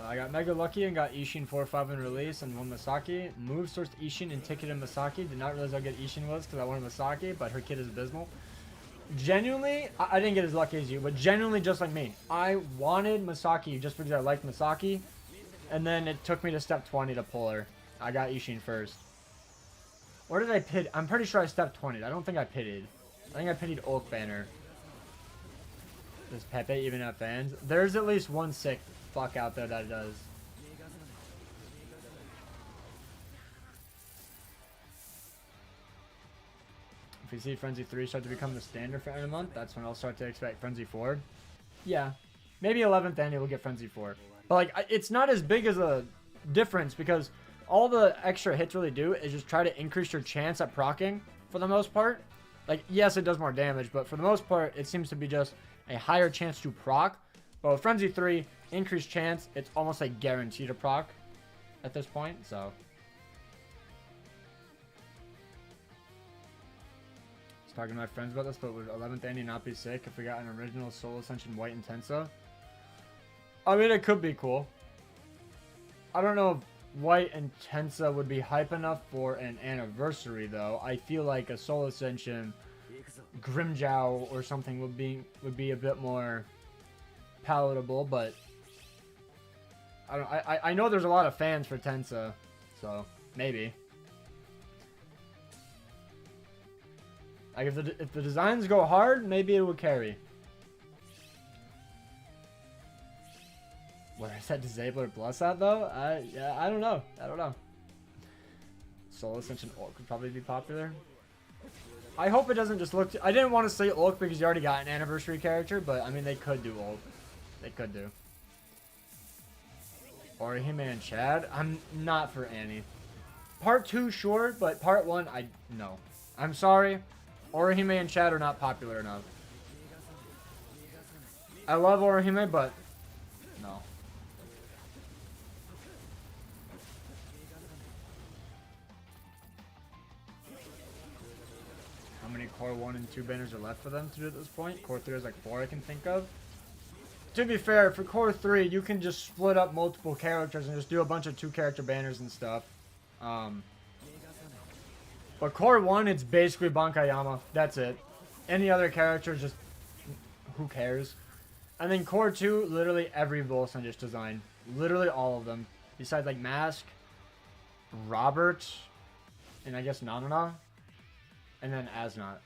Speaker 1: I got Mega Lucky and got Ishin 4-5 in release and won Masaki. Move sourced Ishin and ticketed Masaki. Did not realize how good Ishin was because I wanted Masaki, but her kid is abysmal. Genuinely, I didn't get as lucky as you, but genuinely just like me. I wanted Masaki just because I liked Masaki, and then it took me to step 20 to pull her. I got Ishin first. Or did I pit? I'm pretty sure I step 20'd. I don't think I pitted. I think I pitied Oak Banner. Does Pepe even have fans? There's at least one sick fuck out there that does. If we see Frenzy 3 start to become the standard for end of month, that's when I'll start to expect Frenzy 4. Yeah. Maybe 11th Annie will get Frenzy 4. But like, it's not as big as a difference because all the extra hits really do is just try to increase your chance at proccing for the most part. Like, yes, it does more damage, but for the most part, it seems to be just a higher chance to proc. But with Frenzy 3, increased chance, it's almost like guaranteed to proc at this point, so. I was talking to my friends about this, but would 11th Annie not be sick if we got an original Soul Ascension White Intensa? I mean, it could be cool. I don't know if White Intensa would be hype enough for an anniversary, though. I feel like a Soul Ascension Grimjow or something would be a bit more palatable, but I know there's a lot of fans for Tensa, so maybe. Like if the designs go hard, maybe it would carry. What I said, disable or plus that though? Yeah, I don't know. I don't know. Soul Ascension Orc would probably be popular. I hope it doesn't just look. I didn't want to say Orc because you already got an anniversary character, but I mean they could do Orc. They could do. Orihime and Chad. I'm not for Annie. Part 2, sure, but part 1, no. I'm sorry. Orihime and Chad are not popular enough. I love Orihime, but no. How many Core 1 and 2 banners are left for them to do at this point? Core 3 is like 4 I can think of. To be fair, for Core 3, you can just split up multiple characters and just do a bunch of 2-character banners and stuff. But Core 1, it's basically Bankayama. That's it. Any other character, just who cares? And then Core 2, literally every Volsundish design. Literally all of them. Besides like Mask, Robert, and I guess Nanana. And then Asnot.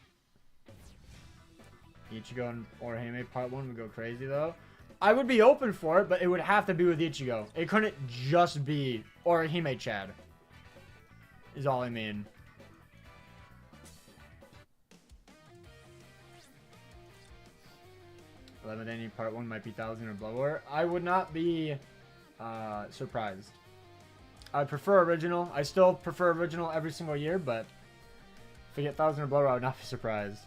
Speaker 1: Ichigo and Orihime part 1 would go crazy though. I would be open for it, but it would have to be with Ichigo. It couldn't just be Orihime Chad. Is all I mean. Annie part 1 might be 1000 or lower. I would not be surprised. I prefer original. I still prefer original every single year, but if we get 1000 or lower, I would not be surprised.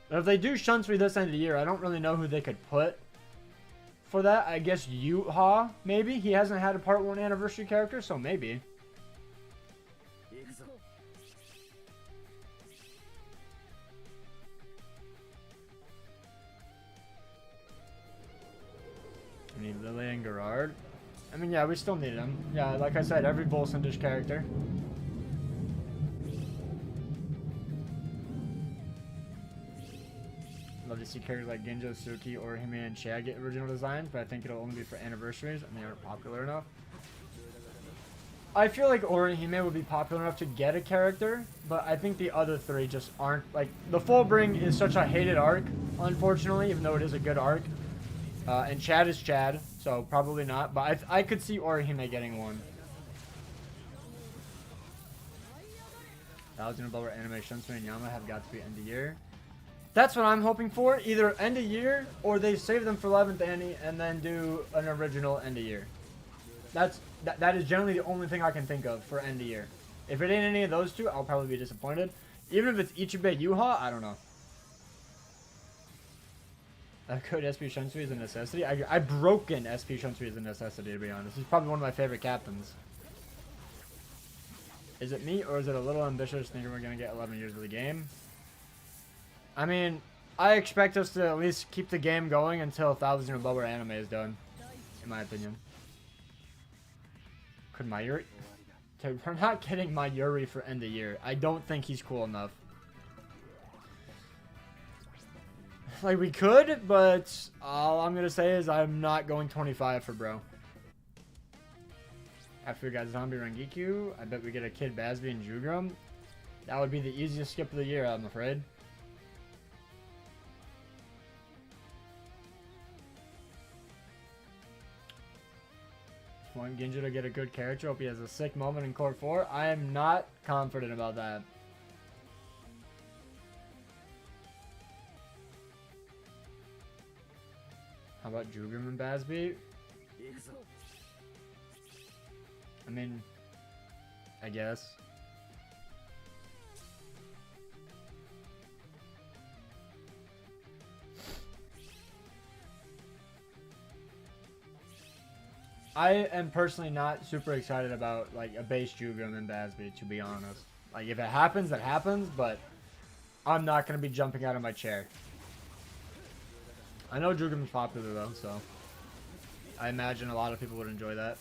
Speaker 1: But if they do Shunsui this end of the year, I don't really know who they could put for that. I guess Yuha, maybe? He hasn't had a part 1 anniversary character, so maybe. We need Lily and Gerard. I mean, yeah, we still need them. Yeah, like I said, every Volsundish character. Love to see characters like Genjo, Suki, Orihime, and Chad get original designs, but I think it'll only be for anniversaries, and they aren't popular enough. I feel like Orihime would be popular enough to get a character, but I think the other 3 just aren't. Like, the Fullbring is such a hated arc, unfortunately, even though it is a good arc. And Chad is Chad, So probably not, but I could see Orihime getting one. 1,000 above anime Shunsui and Yama have got to be end of year. That's what I'm hoping for. Either end of year or they save them for 11th ANNI and then do an original end of year. That is generally the only thing I can think of for end of year. If it ain't any of those two, I'll probably be disappointed. Even if it's Ichibe Yuha, I don't know. A good SP Shunsui is a necessity. I broken SP Shunsui is a necessity, to be honest. He's probably one of my favorite captains. Is it me, or is it a little ambitious thinking we're going to get 11 years of the game? I mean, I expect us to at least keep the game going until 1,000 or lower anime is done, in my opinion. Could Mayuri... We're not getting Mayuri for end of year. I don't think he's cool enough. Like, we could, but all I'm going to say is I'm not going 25 for bro. After we got Zombie Rangikyu, I bet we get a Kid Basby and Jugrum. That would be the easiest skip of the year, I'm afraid. Want Ginjo to get a good character. Hope he has a sick moment in Core 4. I am not confident about that. How about Jugrum and Basby? I mean, I guess. I am personally not super excited about like a base Jugrum and Basby, to be honest. Like if it happens, it happens, but I'm not gonna be jumping out of my chair. I know Jugrum's popular though, so I imagine a lot of people would enjoy that.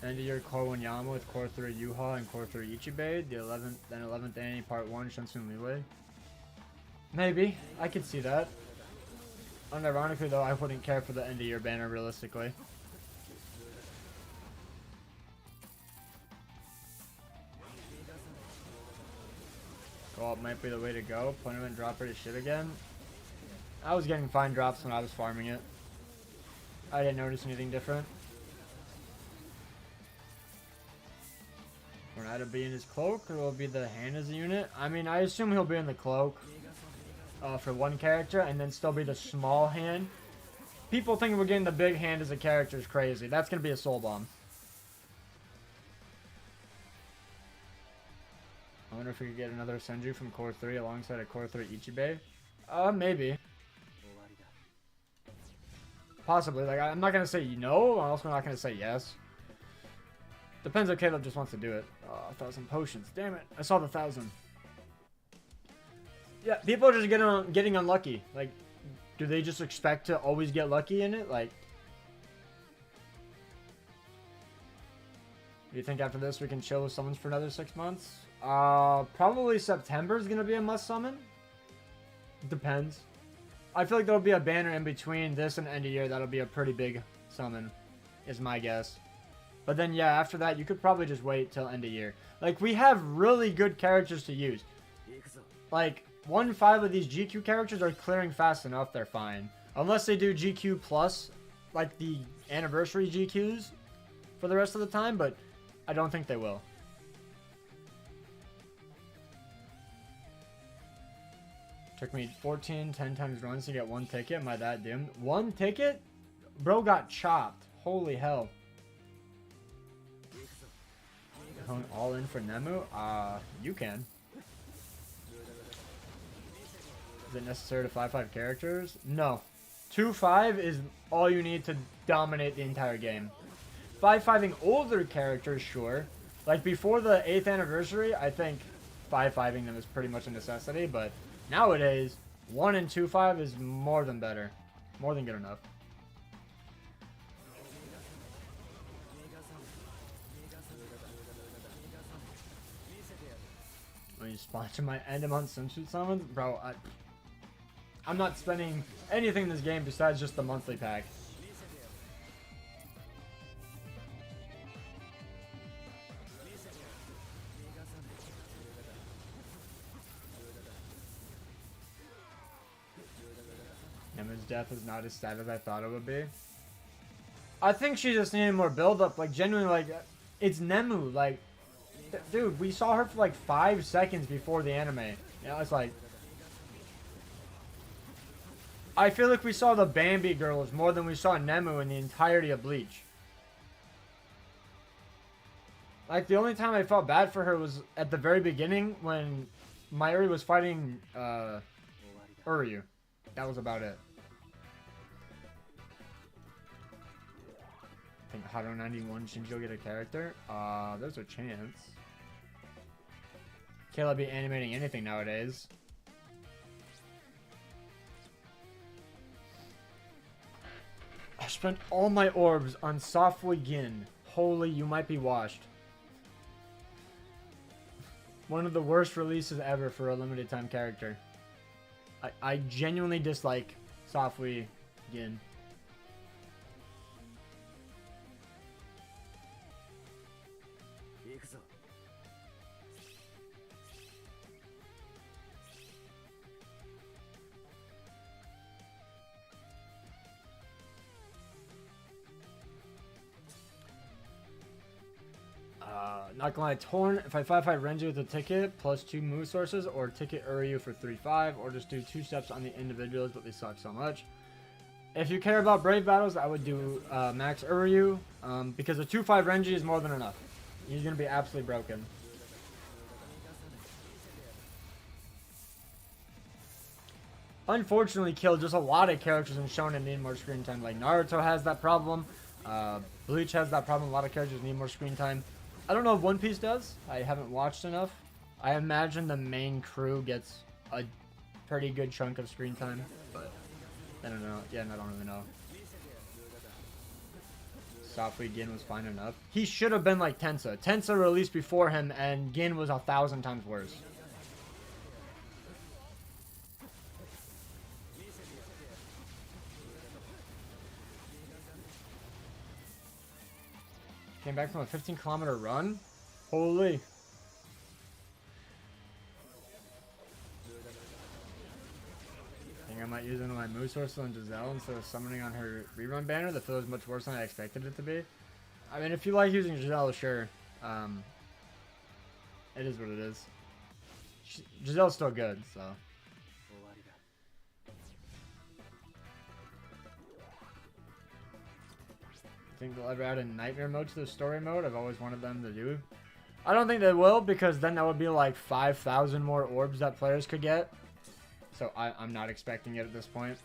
Speaker 1: End of year Core 1 Yama with Core 3 Yuha and Core 3 Ichibe. The 11th ANNI Part 1 Shunsui Lille. Maybe. I could see that. Unironically though, I wouldn't care for the end of year banner realistically. Go up might be the way to go. Point him and drop her to shit again. I was getting fine drops when I was farming it. I didn't notice anything different. We're not to be in his cloak, or will it be the hand as a unit? I mean, I assume he'll be in the cloak for one character, and then still be the small hand. People think we're getting the big hand as a character is crazy. That's going to be a soul bomb. I wonder if we could get another Senju from Core 3 alongside a Core 3 Ichibe. Maybe. Possibly. Like, I'm not going to say no, I'm also not going to say yes. Depends if Caleb just wants to do it. 1,000 potions. Damn it. I saw the 1,000. Yeah, people are just getting unlucky. Like, do they just expect to always get lucky in it? Like, do you think after this we can chill with summons for another 6 months? Probably September is going to be a must summon. Depends. I feel like there'll be a banner in between this and end of year that'll be a pretty big summon, is my guess. But then, yeah, after that, you could probably just wait till end of year. Like, we have really good characters to use. Like, 1-5 of these GQ characters are clearing fast enough, they're fine. Unless they do GQ plus, like the anniversary GQs for the rest of the time, but I don't think they will. Took me 10 times runs to get one ticket. Am I that dim? One ticket? Bro got chopped. Holy hell. Going all in for Nemu? You can. Is it necessary to 5-5 characters? No. 2-5 is all you need to dominate the entire game. 5-5ing older characters, sure. Like before the 8th anniversary, I think 5-5ing them is pretty much a necessity, but nowadays, 1 and 2-5 is more than better. More than good enough. When you sponsor my end-of-month swimsuit summons? Bro, I'm not spending anything in this game besides just the monthly pack. His death is not as sad as I thought it would be. I think she just needed more build-up. Like, genuinely, like, it's Nemu. Like, dude, we saw her for like 5 seconds before the anime. You know, it's like... I feel like we saw the Bambi girls more than we saw Nemu in the entirety of Bleach. Like, the only time I felt bad for her was at the very beginning when Mayuri was fighting, Uryu. That was about it. I think Haro 91 Shinji will get a character. There's a chance. Can't let be animating anything nowadays. I spent all my orbs on Softly Gin. Holy, you might be washed. One of the worst releases ever for a limited time character. I genuinely dislike Softly Gin. Not gonna lie, Torn, if I 5-5 Renji with a ticket, plus 2 move sources, or ticket Uryu for 3-5, or just do 2 steps on the individuals, but they suck so much. If you care about Brave Battles, I would do Max Uryu, because a 2-5 Renji is more than enough. He's gonna be absolutely broken. Unfortunately, Kill, just a lot of characters in Shonen need more screen time. Like, Naruto has that problem, Bleach has that problem, a lot of characters need more screen time. I don't know if One Piece does. I haven't watched enough. I imagine the main crew gets a pretty good chunk of screen time, but I don't know. Yeah, I don't really know. Softly Gin was fine enough. He should have been like Tensa. Tensa released before him, and Gin was 1,000 times worse. Came back from a 15-kilometer run? Holy. I think I might use one of my move sources on Giselle instead of summoning on her rerun banner. The fill is much worse than I expected it to be. I mean, if you like using Giselle, sure. It is what it is. Giselle's still good, so... Think they'll ever add a nightmare mode to the story mode? I've always wanted them to do. I don't think they will, because then that would be like 5,000 more orbs that players could get. So I'm not expecting it at this point.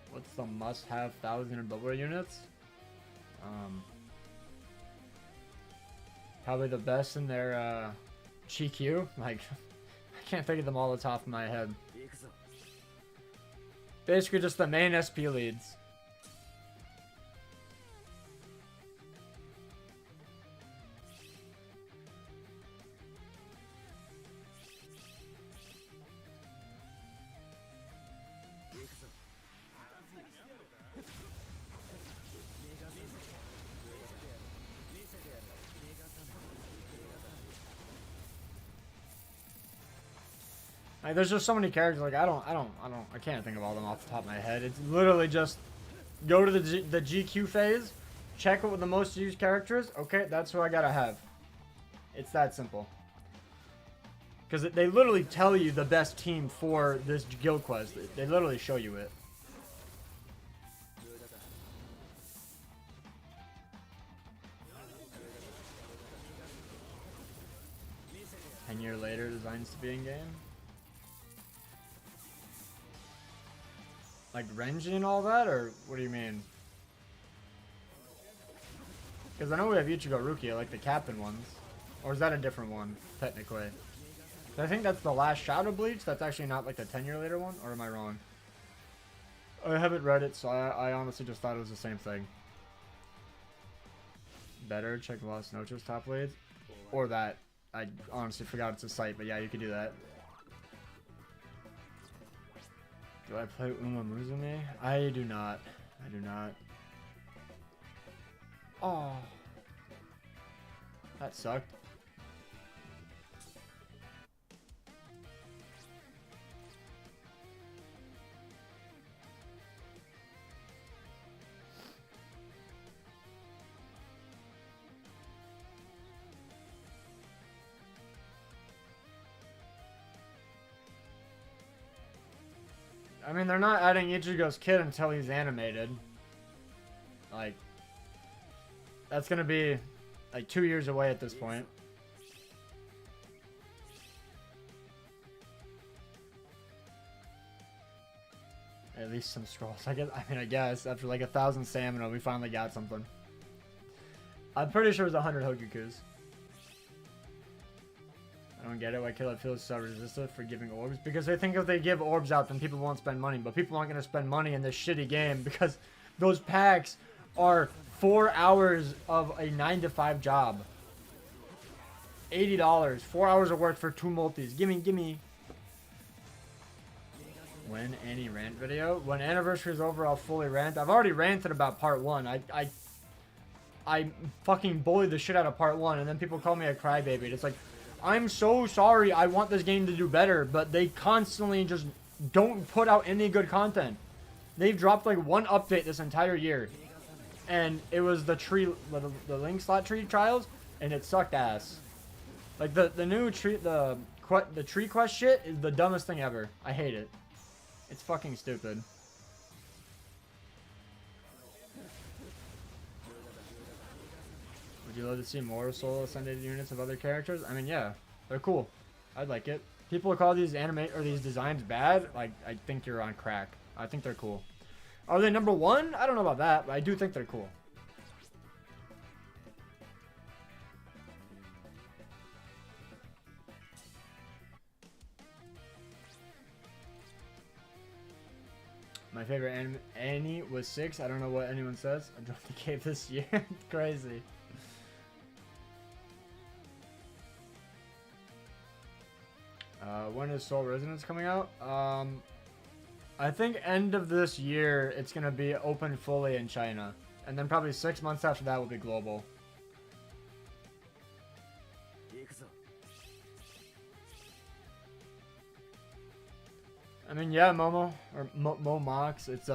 Speaker 1: What's the must-have 1,000 and lower units? Probably the best in their GQ. Like, I can't think of them all off the top of my head. Basically just the main SP leads. Like, there's just so many characters. Like, I can't think of all of them off the top of my head. It's literally just go to the GQ phase, check what the most used character is. Okay, that's who I gotta have. It's that simple. Because they literally tell you the best team for this guild quest. They literally show you it. Year later, designs to be in game. Like Renji and all that, or what do you mean? Because I know we have Ichigo Rukia, like the captain ones. Or is that a different one, technically? I think that's the last Shadow Bleach. That's actually not like the 10-year later one, or am I wrong? I haven't read it, so I honestly just thought it was the same thing. Better check Los Noches top leads, or that. I honestly forgot it's a site, but yeah, you could do that. Do I play Uma Musume? I do not. I do not. Oh. That sucked. I mean, they're not adding Ichigo's kid until he's animated. Like, that's gonna be like 2 years away at this point. At least some scrolls. I guess after like 1,000 stamina, we finally got something. I'm pretty sure it was 100 Hokukus. I don't get it why Caleb feels so resistant for giving orbs. Because they think if they give orbs out, then people won't spend money. But people aren't going to spend money in this shitty game because those packs are 4 hours of a 9-to-5 job. $80. 4 hours of work for 2 multis. Gimme. When ANNI rant video? When anniversary is over, I'll fully rant. I've already ranted about part 1. I fucking bullied the shit out of part 1, and then people call me a crybaby. It's like, I'm so sorry, I want this game to do better, but they constantly just don't put out any good content. They've dropped like 1 update this entire year, and it was the link slot tree trials, and it sucked ass. Like the new tree, the tree quest shit is the dumbest thing ever. I hate it. It's fucking stupid. Would you love to see more solo ascended units of other characters? I mean, yeah, they're cool. I'd like it. People call these these designs bad. Like, I think you're on crack. I think they're cool. Are they number 1? I don't know about that, but I do think they're cool. My favorite ANNI was 6. I don't know what anyone says. I dropped the cave this year. Crazy. When is Soul Resonance coming out? I think end of this year it's gonna be open fully in China, and then probably 6 months after that will be global. I mean, yeah, Momo or Momox. It's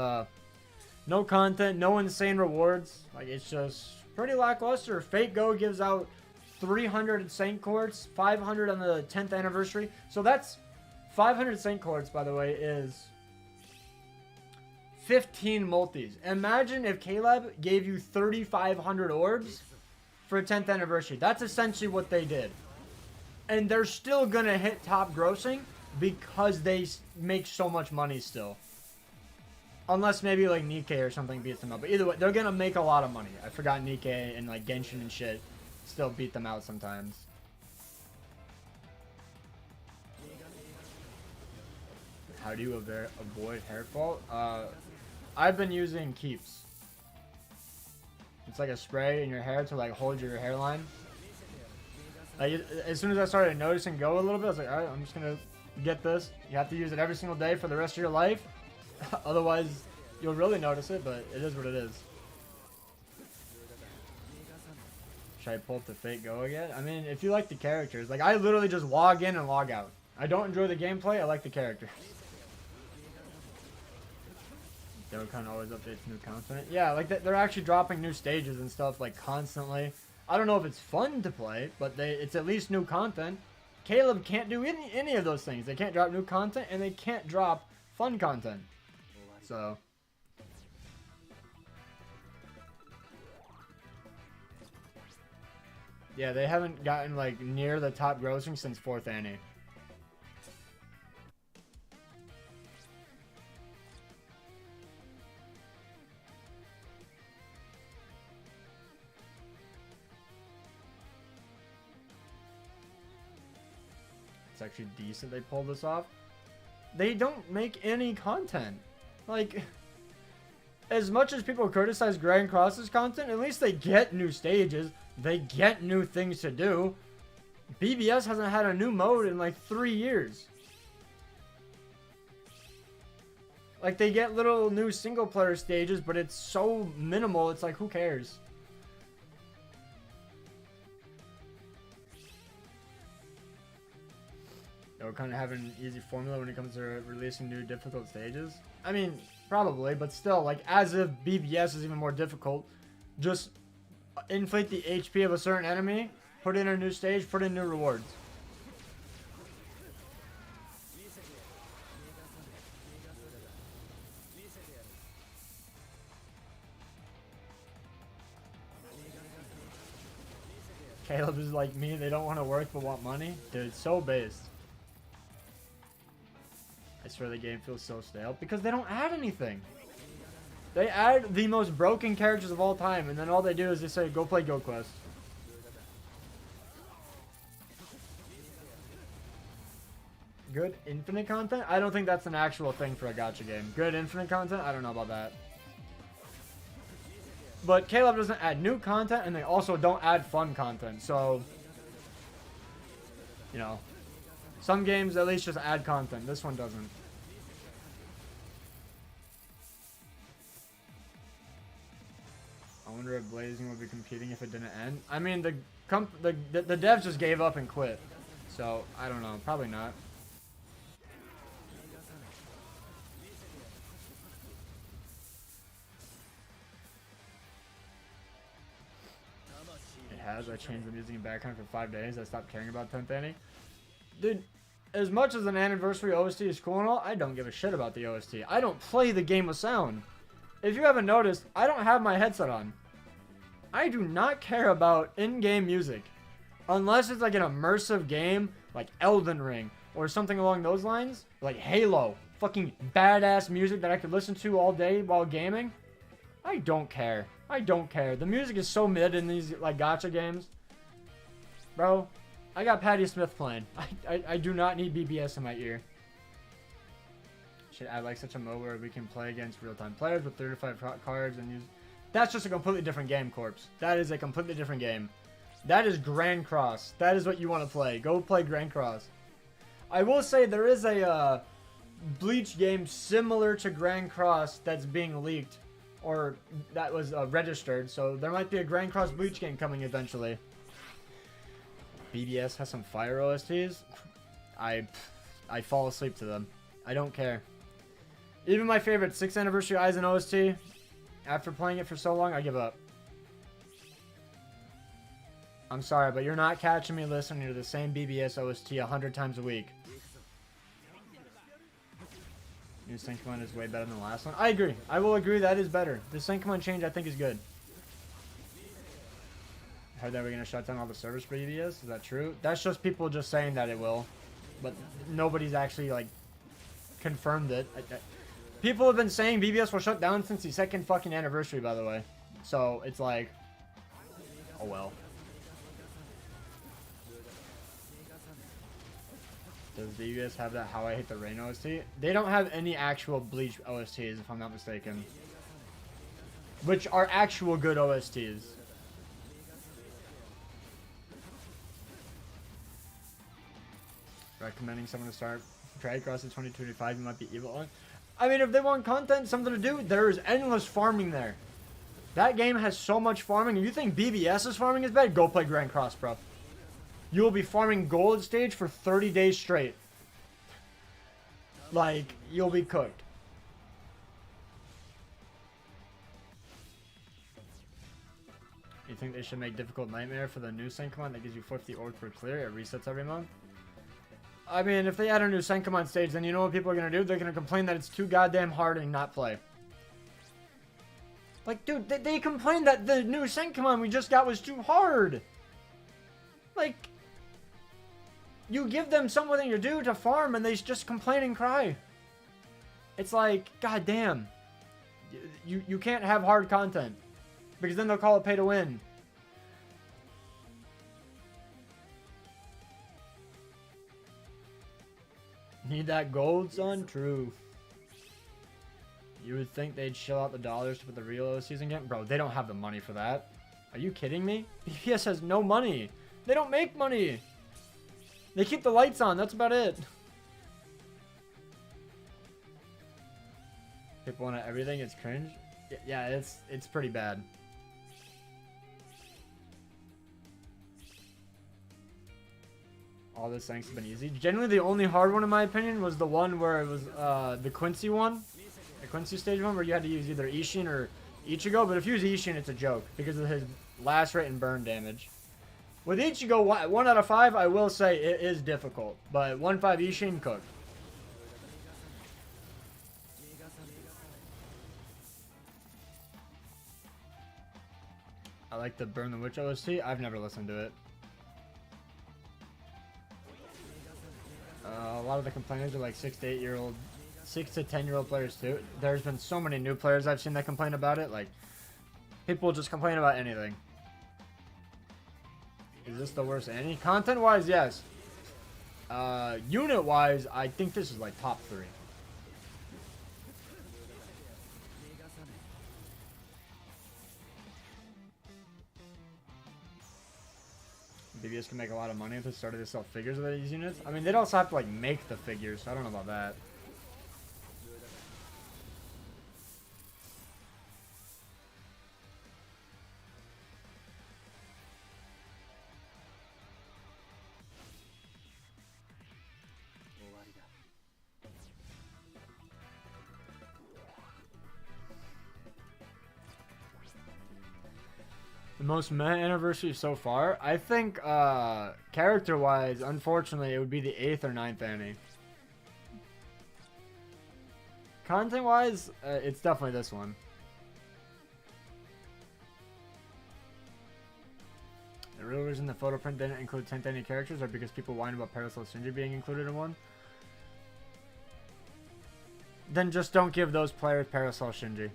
Speaker 1: no content, no insane rewards. Like, it's just pretty lackluster. Fate Go gives out 300 Saint Quartz, 500 on the 10th anniversary. So that's 500 Saint Quartz, by the way, is 15 multis. Imagine if Caleb gave you 3,500 orbs for 10th anniversary. That's essentially what they did. And they're still going to hit top grossing because they make so much money still. Unless maybe like Nikkei or something beats them up. But either way, they're going to make a lot of money. I forgot Nikkei and like Genshin and shit still beat them out sometimes. How do you avoid hair fall? I've been using Keeps. It's like a spray in your hair to like hold your hairline. Like, as soon as I started noticing go a little bit, I was like, alright, I'm just gonna get this. You have to use it every single day for the rest of your life. Otherwise, you'll really notice it, but it is what it is. Should I pull up the Fate Go again? I mean, if you like the characters. Like, I literally just log in and log out. I don't enjoy the gameplay, I like the characters. Dokkan always updates new content. Yeah, like, they're actually dropping new stages and stuff, like, constantly. I don't know if it's fun to play, but it's at least new content. Caleb can't do any of those things. They can't drop new content, and they can't drop fun content. So... yeah, they haven't gotten, like, near the top grossing since 4th ANNI. It's actually decent they pulled this off. They don't make any content. Like, as much as people criticize Grand Cross's content, at least they get new stages. They get new things to do. BBS hasn't had a new mode in like 3 years. Like, they get little new single player stages, but it's so minimal, it's like, who cares? They'll kind of have an easy formula when it comes to releasing new difficult stages. I mean, probably, but still, like, as if BBS is even more difficult, just inflate the HP of a certain enemy, put in a new stage, put in new rewards. Caleb is like me, they don't want to work but want money. Dude, so based. I swear the game feels so stale because they don't add anything. They add the most broken characters of all time, and then all they do is they say, go play Go Quest. Good infinite content? I don't think that's an actual thing for a gacha game. Good infinite content? I don't know about that. But Caleb doesn't add new content, and they also don't add fun content. So, you know, some games at least just add content. This one doesn't. I wonder if Blazing would be competing if it didn't end. I mean, the devs just gave up and quit. So, I don't know. Probably not. I changed the music in background for 5 days. I stopped caring about 10th ANNI. Dude, as much as an anniversary OST is cool and all, I don't give a shit about the OST. I don't play the game with sound. If you haven't noticed, I don't have my headset on. I do not care about in-game music. Unless it's like an immersive game, like Elden Ring, or something along those lines. Like Halo. Fucking badass music that I could listen to all day while gaming. I don't care. I don't care. The music is so mid in these like gacha games. Bro, I got Patti Smith playing. I do not need BBS in my ear. Should add like such a mode where we can play against real-time players with 35 cards and use... That's just a completely different game, Corpse. That is a completely different game. That is Grand Cross. That is what you want to play. Go play Grand Cross. I will say there is a Bleach game similar to Grand Cross that's being leaked. Or that was registered, so there might be a Grand Cross Bleach game coming eventually. BBS has some fire OSTs. I fall asleep to them. I don't care. Even my favorite 6th Anniversary Aizen OST, after playing it for so long, I give up. I'm sorry, but you're not catching me listening to the same BBS OST 100 times a week. New Senkaman is way better than the last one. I agree. I will agree that is better. The Senkaman change I think is good. Heard that we're going to shut down all the servers for BBS. Is that true? That's just people just saying that it will. But nobody's actually like confirmed it. People have been saying BBS will shut down since the 2nd fucking anniversary, by the way. So it's like, oh well. Does BBS have that How I Hate the Rain OST? They don't have any actual Bleach OSTs, if I'm not mistaken. Which are actual good OSTs. Recommending someone to start Drag Cross in 2025, you might be evil. I mean, if they want content, something to do, there is endless farming there. That game has so much farming. If you think BBS's farming is bad, go play Grand Cross, bro. You will be farming gold stage for 30 days straight. Like, you'll be cooked. You think they should make Difficult Nightmare for the new Senkaman that gives you 50 orc per clear? It resets every month? I mean, if they add a new Senkaman stage, then you know what people are going to do? They're going to complain that it's too goddamn hard and not play. Like, dude, they complained that the new Senkaman we just got was too hard. Like... You give them something to do to farm and they just complain and cry. It's like, god damn. You can't have hard content. Because then they'll call it pay to win. Need that gold, son? True. You would think they'd shell out the dollars to put the real season game? Bro, they don't have the money for that. Are you kidding me? BPS has no money. They don't make money. They keep the lights on. That's about it. People want everything. It's cringe. Yeah, it's pretty bad. All this thanks have been easy. Generally, the only hard one in my opinion was the one where it was the Quincy one, the Quincy stage one, where you had to use either Ishin or Ichigo. But if you use Ishin, it's a joke because of his blast rate and burn damage. With Ichigo, 1 out of 5, I will say it is difficult. But 1-5 Ishin, cooked. I like the Burn the Witch OST. I've never listened to it. A lot of the complainers are like 6 to 10-year-old players too. There's been so many new players I've seen that complain about it. Like, people just complain about anything. Is this the worst ANNI? Content-wise, yes. Unit-wise, I think this is like top 3. BBS can make a lot of money if they started to sell figures of these units. I mean, they'd also have to like make the figures, so I don't know about that. The most meta anniversary so far? I think, character-wise, unfortunately, it would be the 8th or 9th ANNI. Content-wise, it's definitely this one. The real reason the photo print didn't include 10th ANNI characters are because people whine about Parasol Shinji being included in one. Then just don't give those players Parasol Shinji.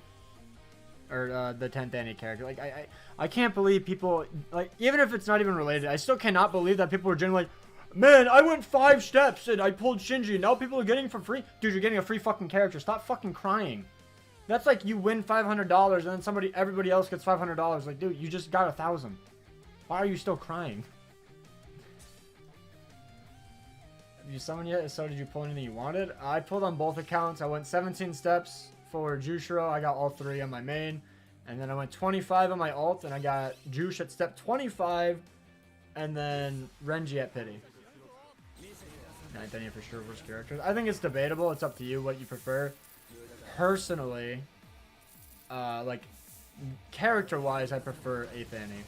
Speaker 1: Or the 10th ANNI character. Like, I can't believe people, like, even if it's not even related, I still cannot believe that people are generally like, man, I went 5 steps and I pulled Shinji and now people are getting for free. Dude, you're getting a free fucking character. Stop fucking crying. That's like you win $500 and then everybody else gets $500. Like, dude, you just got 1,000. Why are you still crying? Have you summoned yet? If so, did you pull anything you wanted? I pulled on both accounts. I went 17 steps. For Jushiro, I got all 3 on my main. And then I went 25 on my alt, and I got Jush at step 25. And then Renji at pity. 9th ANNI for sure worst characters. I think it's debatable. It's up to you what you prefer. Personally, like, character-wise, I prefer 8th ANNI.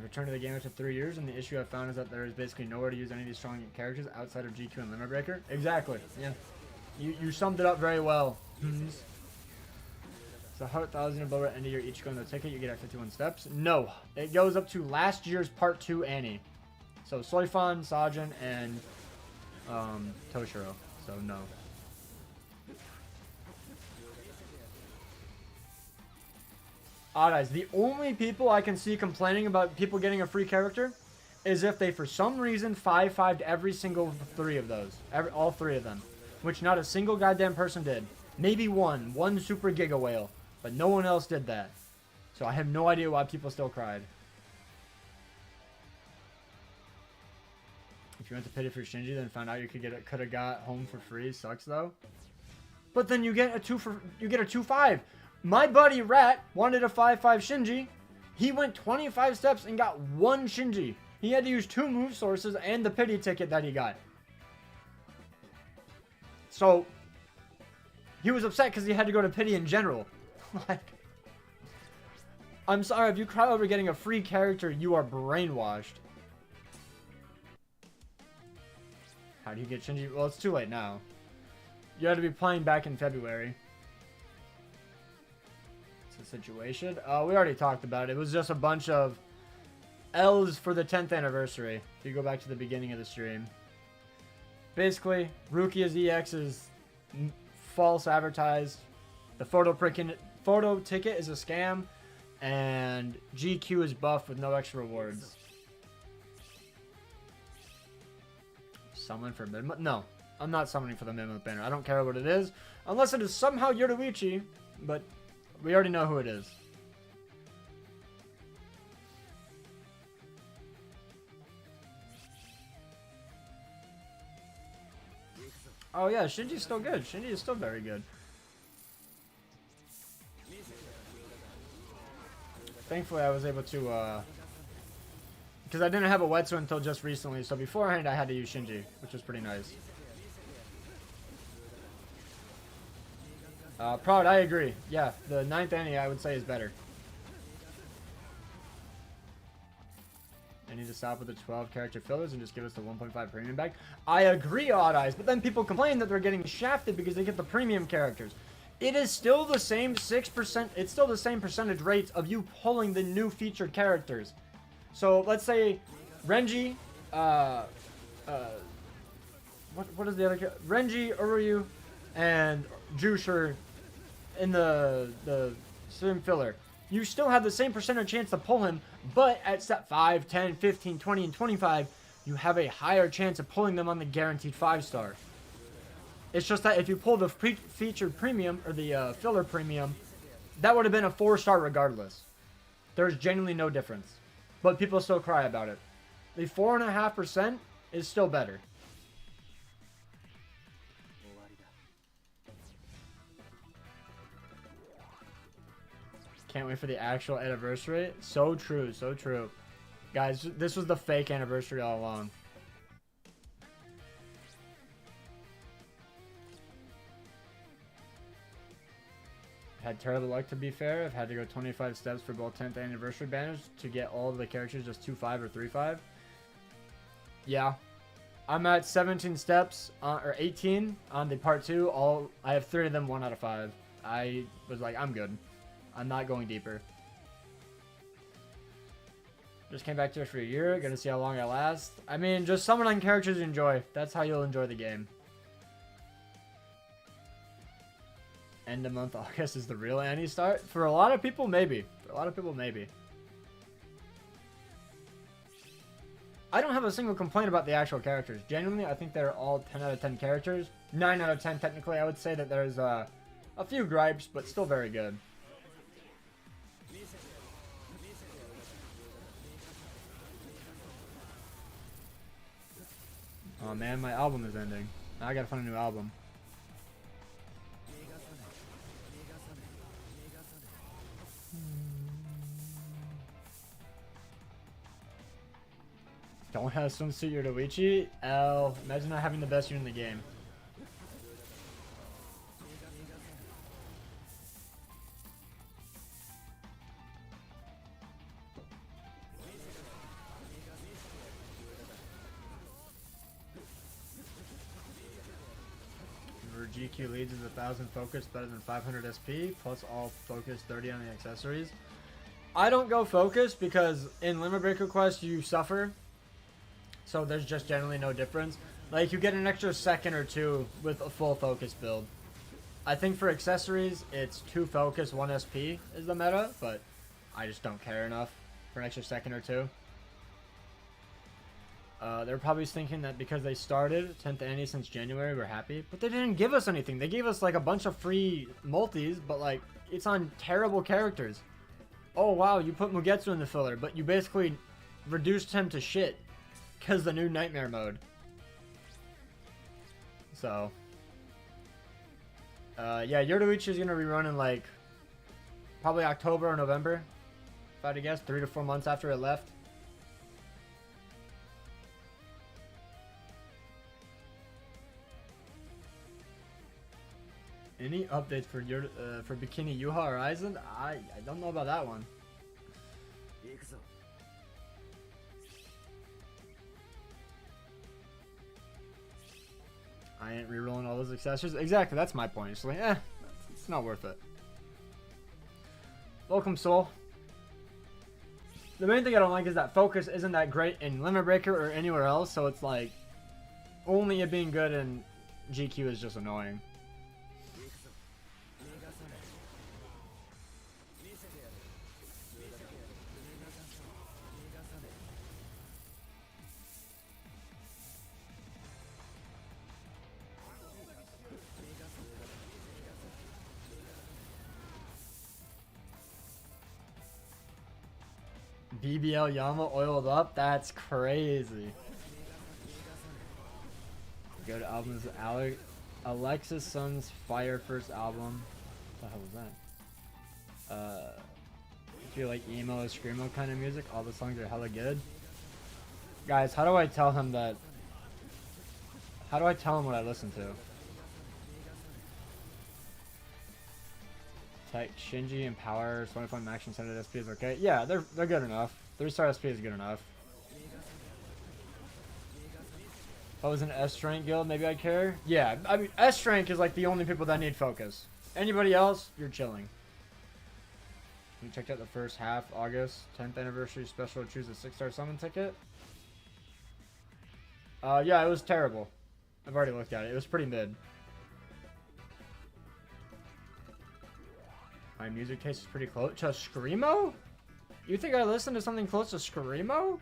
Speaker 1: Return to the game after 3 years, and the issue I found is that there is basically nowhere to use any of these strong characters outside of GQ and Limit Breaker. Exactly. Yeah. You summed it up very well. So 100,000 above at end of your each go in the ticket, you get at 51 steps. No. It goes up to last year's part 2 ANNI. So Soifan, Sajin, and Toshiro. So no. Odd Eyes. The only people I can see complaining about people getting a free character is if they, for some reason, 5-5'd every single 3 of those. All 3 of them. Which not a single goddamn person did. Maybe one super Giga Whale. But no one else did that. So I have no idea why people still cried. If you went to pity for Shinji, then found out you could have got home for free. Sucks though. But then you get a 2-5. My buddy Rat wanted a 5-5 Shinji. He went 25 steps and got 1 Shinji. He had to use 2 move sources and the pity ticket that he got. So he was upset because he had to go to pity in general. Like, I'm sorry, if you cry over getting a free character, you are brainwashed. How do you get Shinji? Well, it's too late now. You had to be playing back in February. Situation. We already talked about it. It was just a bunch of L's for the 10th anniversary. If you go back to the beginning of the stream. Basically, Rukia's EX is false advertised. The photo ticket is a scam. And GQ is buff with no extra rewards. Summon for mid-month? No. I'm not summoning for the mid-month banner. I don't care what it is. Unless it is somehow Yoruichi. But we already know who it is. Oh yeah, Shinji's still good. Shinji is still very good. Thankfully, I was able to, because I didn't have a Wetsu until just recently, so beforehand I had to use Shinji, which was pretty nice. Proud, I agree. Yeah, the 9th ANNI I would say is better. I need to stop with the 12 character fillers and just give us the 1.5 premium back. I agree, Odd Eyes, but then people complain that they're getting shafted because they get the premium characters. It is still the same 6%, it's still the same percentage rates of you pulling the new featured characters. So let's say Renji, what is the other Renji, Uryu, and Jusher in the stream filler. You still have the same percentage chance to pull him, but at step 5, 10, 15, 20, and 25, you have a higher chance of pulling them on the guaranteed 5-star. It's just that if you pull the featured premium, or the filler premium, that would have been a 4-star regardless. There's genuinely no difference. But people still cry about it. The 4.5% is still better. Can't wait for the actual anniversary. So true, so true. Guys, this was the fake anniversary all along. Had terrible luck, to be fair. I've had to go 25 steps for both 10th anniversary banners to get all of the characters just 2-5 or 3-5. Yeah. I'm at 17 steps, or 18 on the part 2. I have 3 of them 1 out of 5. I was like, I'm good. I'm not going deeper. Just came back to it for a year. Gonna see how long I last. I mean, just summon on characters you enjoy. That's how you'll enjoy the game. End of month August is the real ANNI start. For a lot of people, maybe. For a lot of people, maybe. I don't have a single complaint about the actual characters. Genuinely, I think they're all 10 out of 10 characters. 9 out of 10 technically. I would say that there's a few gripes, but still very good. Oh man, my album is ending. Now I gotta find a new album. Don't have swimsuit your Doichi? L. Imagine not having the best unit in the game. GQ leads is 1000 focus, better than 500 SP, plus all focus 30 on the accessories. I don't go focus because in Limit Breaker Quest you suffer, so there's just generally no difference. Like, you get an extra second or 2 with a full focus build. I think for accessories it's 2 focus, 1 SP is the meta, but I just don't care enough for an extra second or 2. They're probably thinking that because they started 10th ANNI since January, we're happy. But they didn't give us anything. They gave us like a bunch of free multis, but like, it's on terrible characters. Oh wow, you put Mugetsu in the filler, but you basically reduced him to shit because the new Nightmare mode. So, yeah, Yoruichi is gonna rerun in like probably October or November, if I had to guess, 3 to 4 months after it left. Any updates for Bikini Yuha Horizon? I don't know about that one. I ain't rerolling all those accessories. Exactly, that's my point. It's like, it's not worth it. Welcome, Soul. The main thing I don't like is that focus isn't that great in Limit Breaker or anywhere else, so it's like, only it being good in GQ is just annoying. BBL Yama oiled up? That's crazy. Go to albums Alexis Sun's Fire first album. What the hell was that? If you like emo or screamo kind of music, all the songs are hella good. Guys, how do I tell him that? How do I tell him what I listen to? Tech, Shinji and Power, 25 Max and Senate SP is okay. Yeah, they're good enough. 3-star SP is good enough. If I was an S rank guild, maybe I'd care. Yeah, I mean S rank is like the only people that need focus. Anybody else, you're chilling. We checked out the first half, August 10th anniversary special. Choose a 6-star summon ticket. Yeah, it was terrible. I've already looked at it. It was pretty mid. My music taste is pretty close to Screamo? You think I listen to something close to Screamo?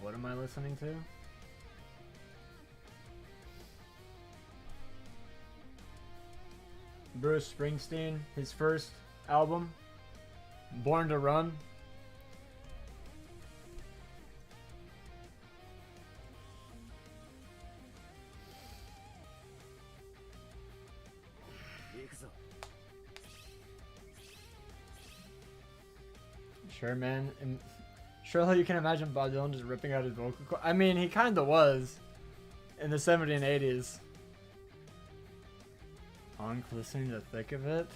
Speaker 1: What am I listening to? Bruce Springsteen, his first album, Born to Run. Sure, man. And surely you can imagine Bob Dylan just ripping out his vocal cord. I mean, he kind of was in the 70s and 80s. On listening to Thick of It.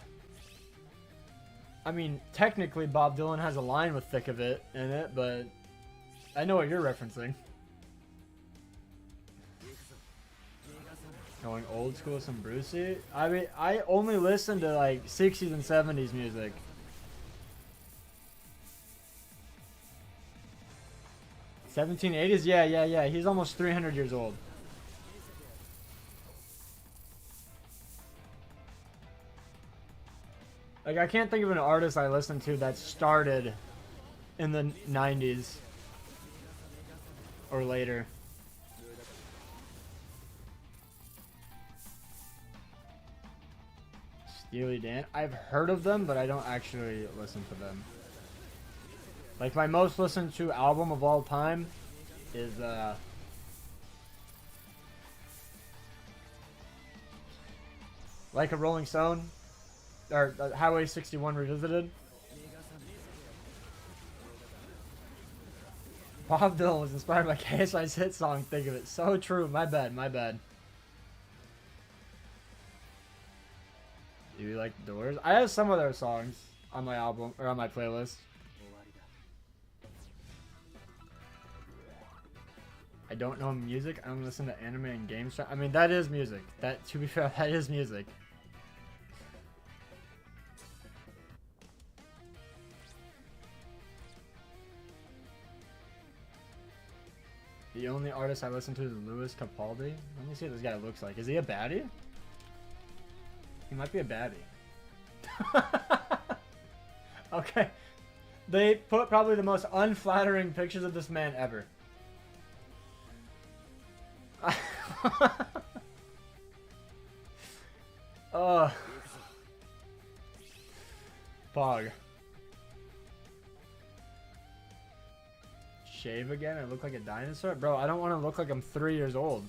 Speaker 1: I mean, technically Bob Dylan has a line with Thick of It in it, but I know what you're referencing. Going old school with some Brucey. I mean, I only listen to like 60s and 70s music. $1780s? Yeah. He's almost 300 years old. Like, I can't think of an artist I listen to that started in the 90s or later. Steely Dan? I've heard of them, but I don't actually listen to them. Like, my most listened to album of all time is, Like a Rolling Stone, or Highway 61 Revisited. Bob Dylan was inspired by KSI's hit song, Think of It. So true, my bad. Do you like The Doors? I have some of their songs on my album, or on my playlist. I don't know music. I don't listen to anime and games. I mean, that is music. That, to be fair, that is music. The only artist I listen to is Louis Capaldi. Let me see what this guy looks like. Is he a baddie? He might be a baddie. Okay. They put probably the most unflattering pictures of this man ever. Pog. Shave again? I look like a dinosaur? Bro, I don't want to look like I'm 3 years old.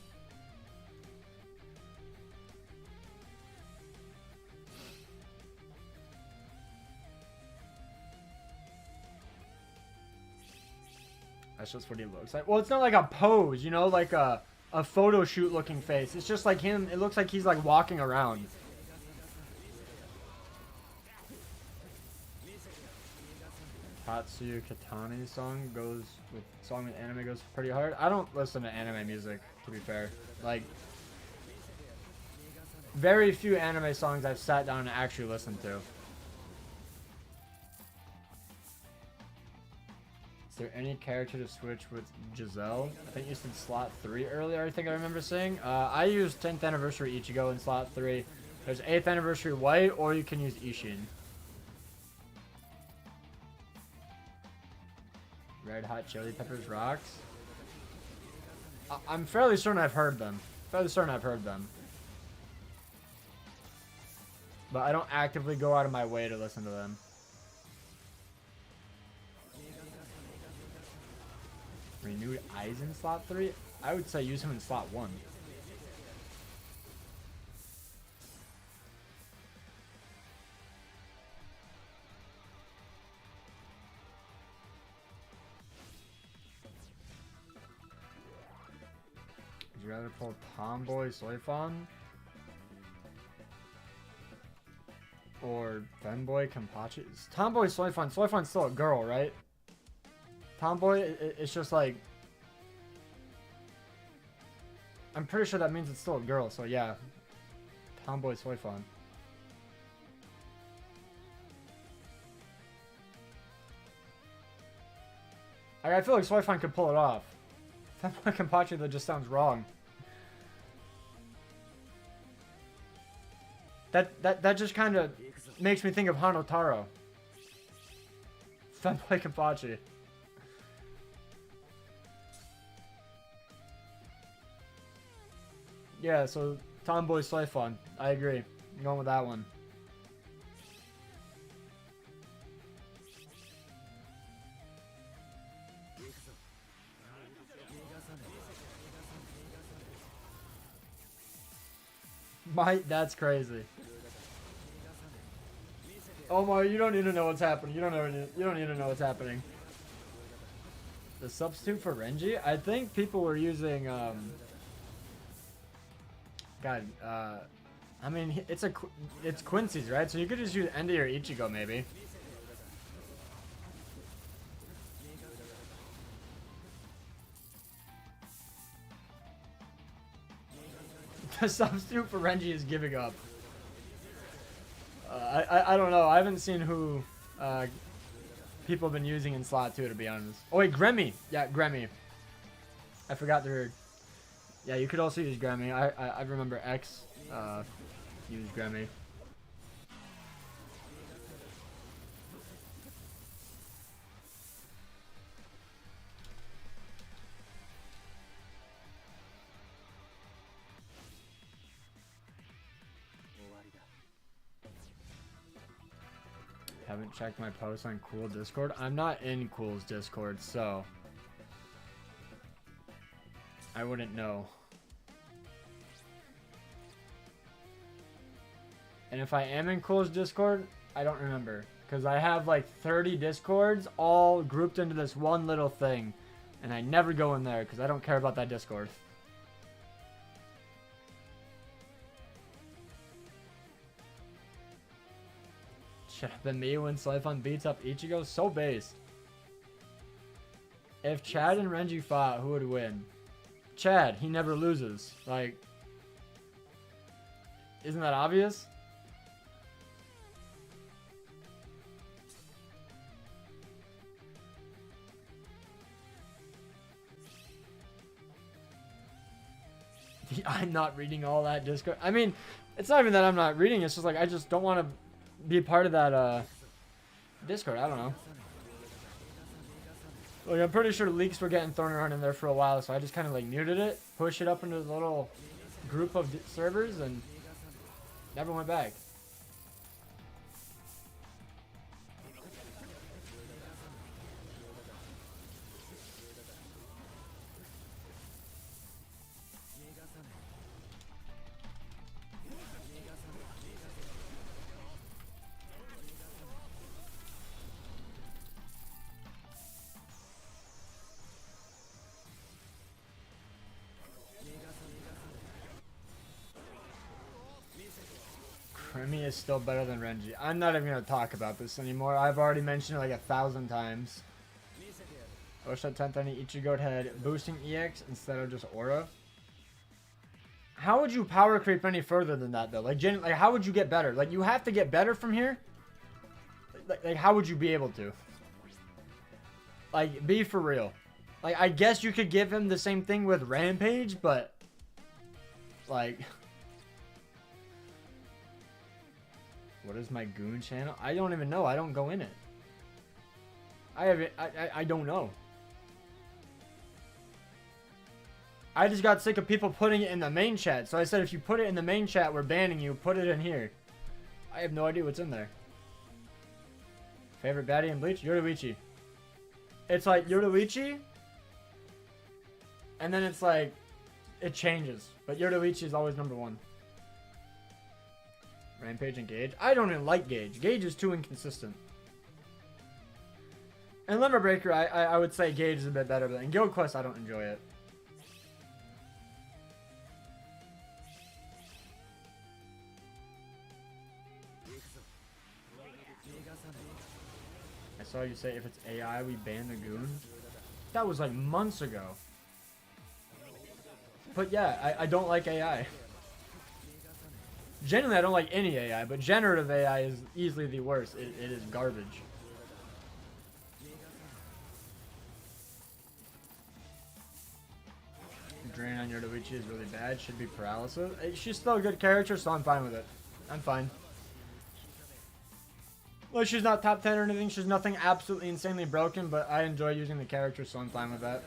Speaker 1: That's just what he looks like. Well, it's not like a pose, you know, like a photo shoot looking face. It's just like him. It looks like he's like walking around. Tatsu Katani song with anime goes pretty hard. I don't listen to anime music, to be fair. Like, very few anime songs I've sat down and actually listened to. Is there any character to switch with Giselle? I think you said slot 3 earlier, I think I remember saying. I used 10th anniversary Ichigo in slot 3. There's 8th anniversary White, or you can use Ishin. Red Hot Chili Peppers rocks. I'm fairly certain I've heard them. But I don't actively go out of my way to listen to them. Renewed eyes in slot 3? I would say use him in slot 1. Would you rather pull Tomboy Soifon? Or Femboy Kenpachi? Tomboy Soifon. Soifon's still a girl, right? Tomboy, it's just like... I'm pretty sure that means it's still a girl, so yeah. Tomboy Soifon. I feel like Soifon could pull it off. Femboy Kenpachi, that just sounds wrong. That just kind of makes me think of Hanotaro. Femboy Kenpachi. Yeah, so Tomboy Soifon. I agree. I'm going with that one. That's crazy. Omar, you don't need to know what's happening. You don't need to know what's happening. The substitute for Renji? I think people were using God, I mean, it's Quincy's, right? So you could just use Andy or Ichigo, maybe. The substitute for Renji is giving up. I don't know. I haven't seen who people have been using in slot 2, to be honest. Oh wait, Gremmy. Yeah, Gremmy. I forgot the word. Yeah, you could also use Gremmy. I remember X used Gremmy. Haven't checked my posts on Cool Discord. I'm not in Cool's Discord, so I wouldn't know. And if I am in Cool's Discord, I don't remember. Because I have like 30 Discords all grouped into this one little thing. And I never go in there because I don't care about that Discord. Should have been me when Soifon beats up Ichigo. So based. If Chad and Renji fought, who would win? Chad. He never loses. Like, isn't that obvious? I'm not reading all that Discord. I mean, it's not even that I'm not reading. It's just like I just don't want to be part of that Discord. I don't know. Like, I'm pretty sure leaks were getting thrown around in there for a while, so I just kind of like muted it, pushed it up into the little group of servers, and never went back. Remy is still better than Renji. I'm not even going to talk about this anymore. I've already mentioned it like 1,000 times. I wish that 10th any Ichigo had boosting EX instead of just Aura. How would you power creep any further than that, though? Like, how would you get better? Like, you have to get better from here? Like, how would you be able to? Like, be for real. Like, I guess you could give him the same thing with Rampage, but... Like... What is my Goon channel? I don't even know. I don't go in it. I don't know. I just got sick of people putting it in the main chat. So I said, if you put it in the main chat, we're banning you. Put it in here. I have no idea what's in there. Favorite baddie in Bleach? Yoruichi. It's like Yoruichi and then it's like it changes. But Yoruichi is always number 1. Rampage and Gage. I don't even like Gage. Gage is too inconsistent. And Limit Breaker, I would say Gage is a bit better, but in Guild Quest, I don't enjoy it. I saw you say if it's AI, we ban the goon. That was like months ago. But yeah, I don't like AI. Generally, I don't like any AI, but generative AI is easily the worst. It is garbage. Drain on Yoruichi is really bad. Should be paralysis. She's still a good character, so I'm fine with it. I'm fine. Well, she's not top 10 or anything. She's nothing absolutely insanely broken, but I enjoy using the character, so I'm fine with that.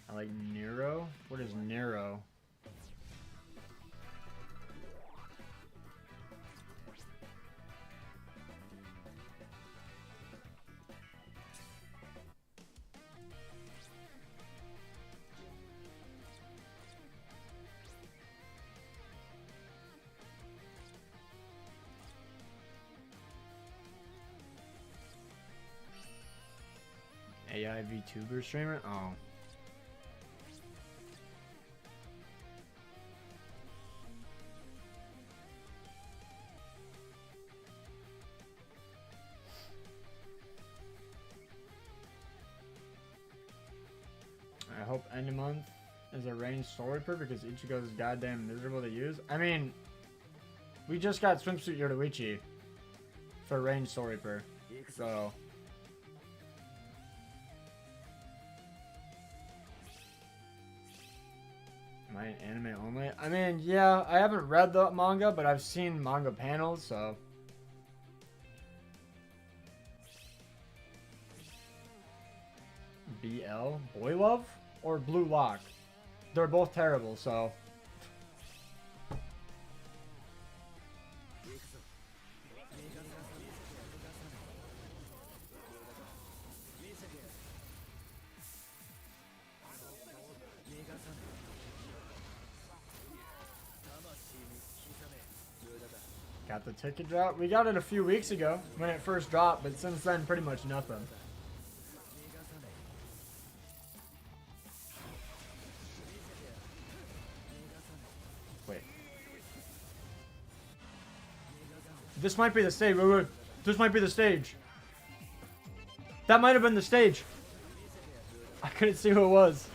Speaker 1: I like Nero. What is Nero? AI VTuber streamer? Oh. I hope end of month is a ranged story per because Ichigo is goddamn miserable to use. I mean, we just got Swimsuit Yoruichi for ranged story per, so. Am I an anime only? I mean, yeah, I haven't read the manga, but I've seen manga panels, so. BL? Boy Love? Or Blue Lock? They're both terrible, so. Got the ticket drop? We got it a few weeks ago when it first dropped, but since then, pretty much nothing. Wait. This might be the stage. Wait, wait. This might be the stage. That might have been the stage. I couldn't see who it was.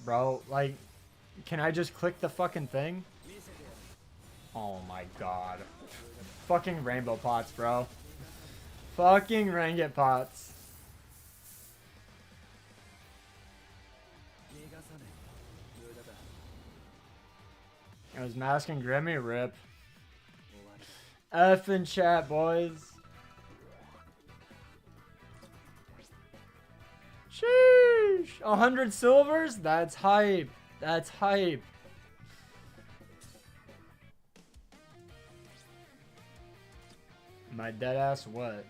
Speaker 1: Bro, like, can I just click the fucking thing? Oh my god. Fucking rainbow pots, bro. Fucking ringgit pots. It was Mask and Grimmy, rip. F in chat, boys. Sheesh. 100 silvers? That's hype. That's hype. My dead ass what?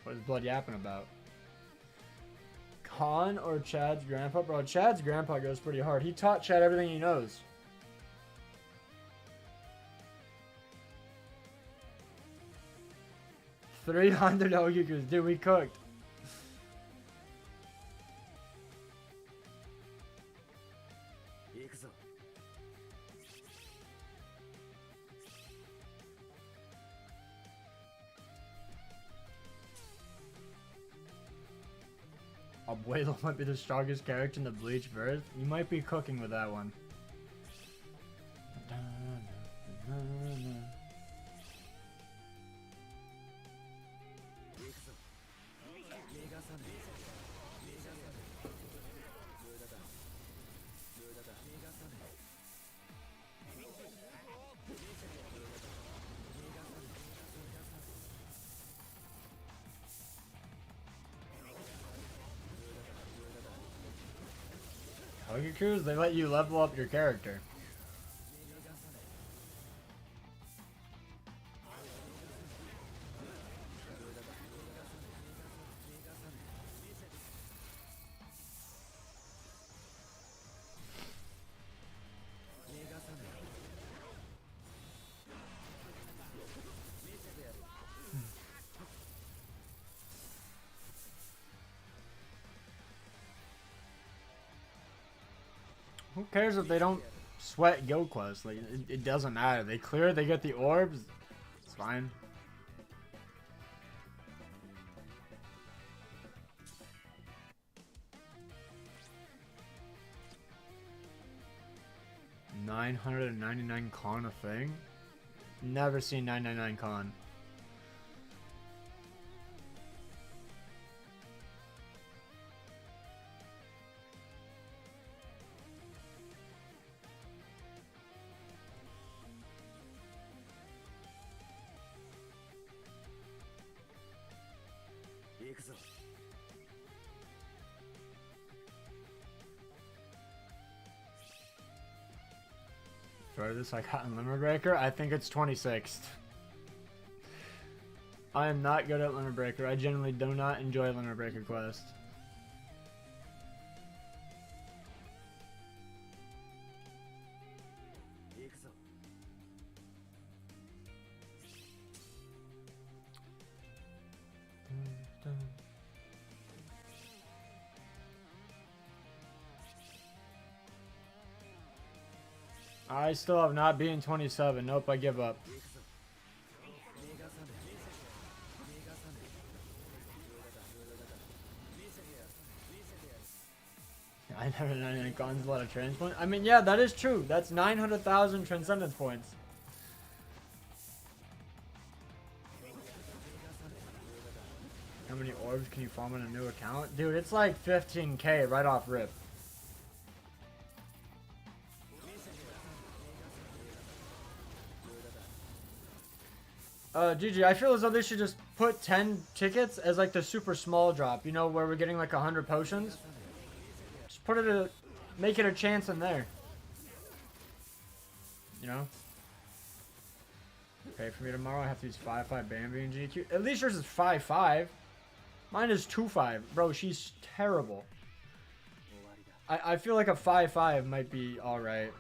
Speaker 1: What is Blood yapping about? Khan or Chad's grandpa? Bro, Chad's grandpa goes pretty hard. He taught Chad everything he knows. $300 Ogyukus. Dude, we cooked. Abuelo might be the strongest character in the Bleach verse. You might be cooking with that one. Togeki's, they let you level up your character. Who cares if they don't sweat guild quests? Like, it doesn't matter. They clear, they get the orbs. It's fine. $999 con a thing? Never seen 999 con. Furthest I got in Limit Breaker? I think it's 26th. I am not good at Limit Breaker. I generally do not enjoy Limit Breaker quests. I still have not beaten 27. Nope, I give up. I never know any cons a lot of transplant. I mean, yeah, that is true. That's 900,000 transcendence points. How many orbs can you farm on a new account? Dude, it's like 15k right off rip. GG, I feel as though they should just put 10 tickets as like the super small drop, you know, where we're getting like 100 potions. Just put it make it a chance in there. You know? Okay, for me tomorrow I have to use 5-5 Bambi and GQ. At least yours is 5-5. Mine is 2-5. Bro, she's terrible. I feel like a 5-5 might be alright.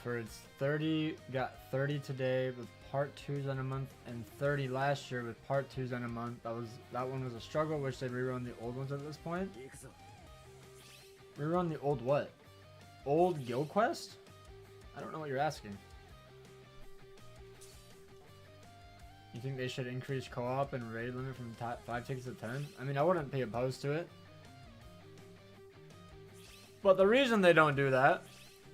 Speaker 1: For its 30, got 30 today with part 2s in a month, and 30 last year with part 2s in a month. That one was a struggle. Wish they'd rerun the old ones at this point. Rerun the old what? Old guild quest? I don't know what you're asking. You think they should increase co-op and raid limit from 5 tickets to 10? I mean, I wouldn't be opposed to it. But the reason they don't do that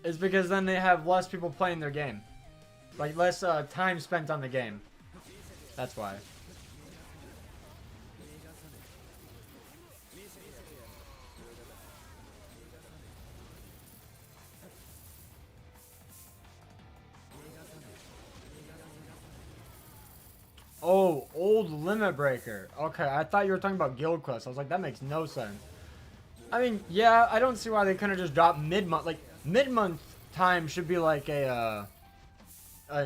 Speaker 1: is because then they have less people playing their game. Like, less time spent on the game. That's why. Oh, old Limit Breaker. Okay, I thought you were talking about Guild Quest. I was like, that makes no sense. I mean, yeah, I don't see why they couldn't just drop mid-month. Like, mid-month time should be like a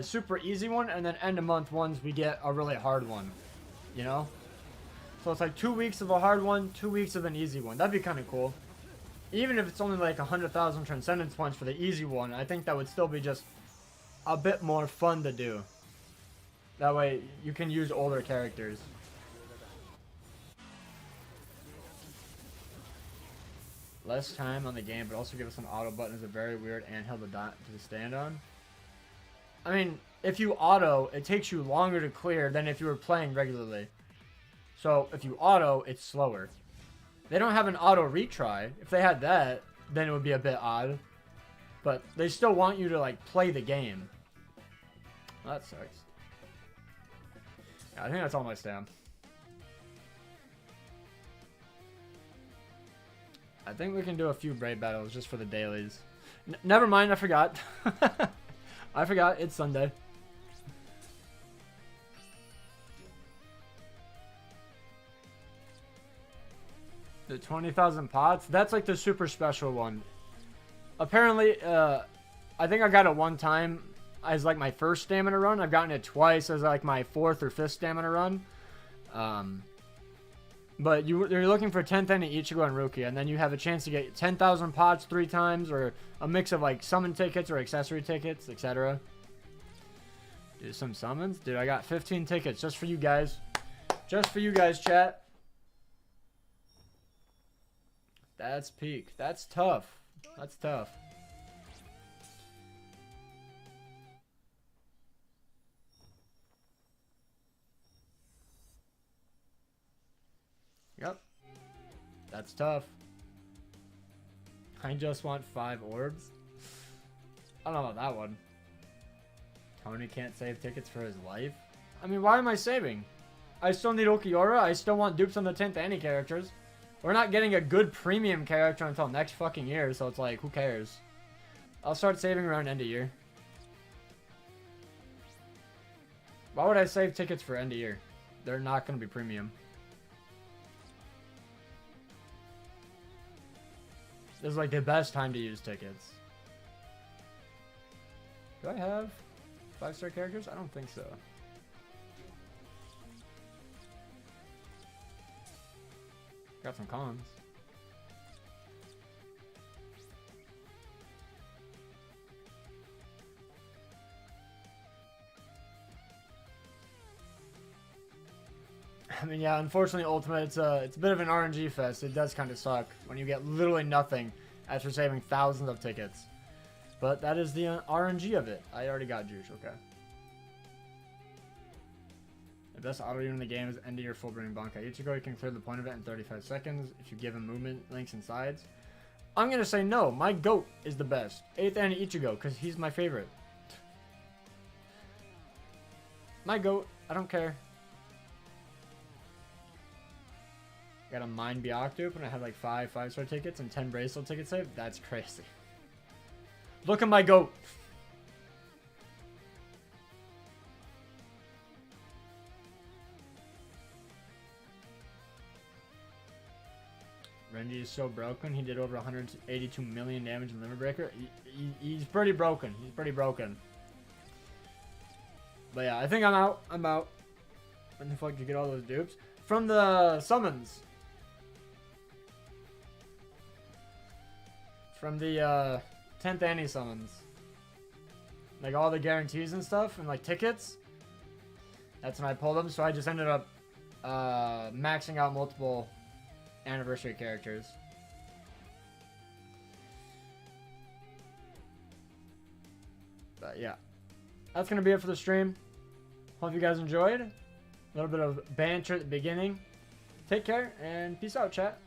Speaker 1: super easy one, and then end-of-month ones we get a really hard one. You know? So it's like 2 weeks of a hard one, 2 weeks of an easy one. That'd be kind of cool. Even if it's only like 100,000 Transcendence points for the easy one, I think that would still be just a bit more fun to do. That way, you can use older characters. Less time on the game, but also give us an auto button is a very weird anthill to stand on. I mean, if you auto, it takes you longer to clear than if you were playing regularly. So, if you auto, it's slower. They don't have an auto retry. If they had that, then it would be a bit odd. But they still want you to, like, play the game. Well, that sucks. I think that's all my stamp. I think we can do a few Brave battles just for the dailies. Never mind, I forgot. I forgot, it's Sunday. The 20,000 pots? That's like the super special one. Apparently, I think I got it one time as like my first stamina run. I've gotten it twice as like my 4th or 5th stamina run. But you're looking for 10th ANNI Ichigo and Rukia, and then you have a chance to get 10,000 pots 3 times, or a mix of like summon tickets or accessory tickets, etc. Do some summons? Dude, I got 15 tickets just for you guys. Just for you guys, chat. That's peak. That's tough. That's tough. Yep. That's tough. I just want 5 orbs. I don't know about that one. Tony can't save tickets for his life. I mean, why am I saving? I still need Okiura. I still want dupes on the 10th ANNI characters. We're not getting a good premium character until next fucking year, so it's like, who cares? I'll start saving around end of year. Why would I save tickets for end of year? They're not going to be premium. This is like the best time to use tickets. Do I have 5-star characters? I don't think so. Got some cons. I mean, yeah, unfortunately, Ultimate, it's a bit of an RNG fest. It does kind of suck when you get literally nothing after saving thousands of tickets. But that is the RNG of it. I already got Juice, okay. The best auto unit in the game is end of your full bring Bankai Ichigo. You can clear the point of it in 35 seconds if you give him movement links and sides. I'm going to say no. My GOAT is the best. 8th ANNI Ichigo, because he's my favorite. My GOAT. I don't care. I got a Mind Byakup and I have like 5 5-star tickets and 10 bracelet tickets saved. That's crazy. Look at my GOAT. Renji is so broken. He did over 182 million damage in Limit Breaker. He's pretty broken. He's pretty broken. But yeah, I think I'm out. I'm out. When the fuck did you get all those dupes? From the summons. From the 10th ANNI summons. Like all the guarantees and stuff and like tickets. That's when I pulled them. So I just ended up maxing out multiple anniversary characters. But yeah. That's going to be it for the stream. Hope you guys enjoyed. A little bit of banter at the beginning. Take care and peace out, chat.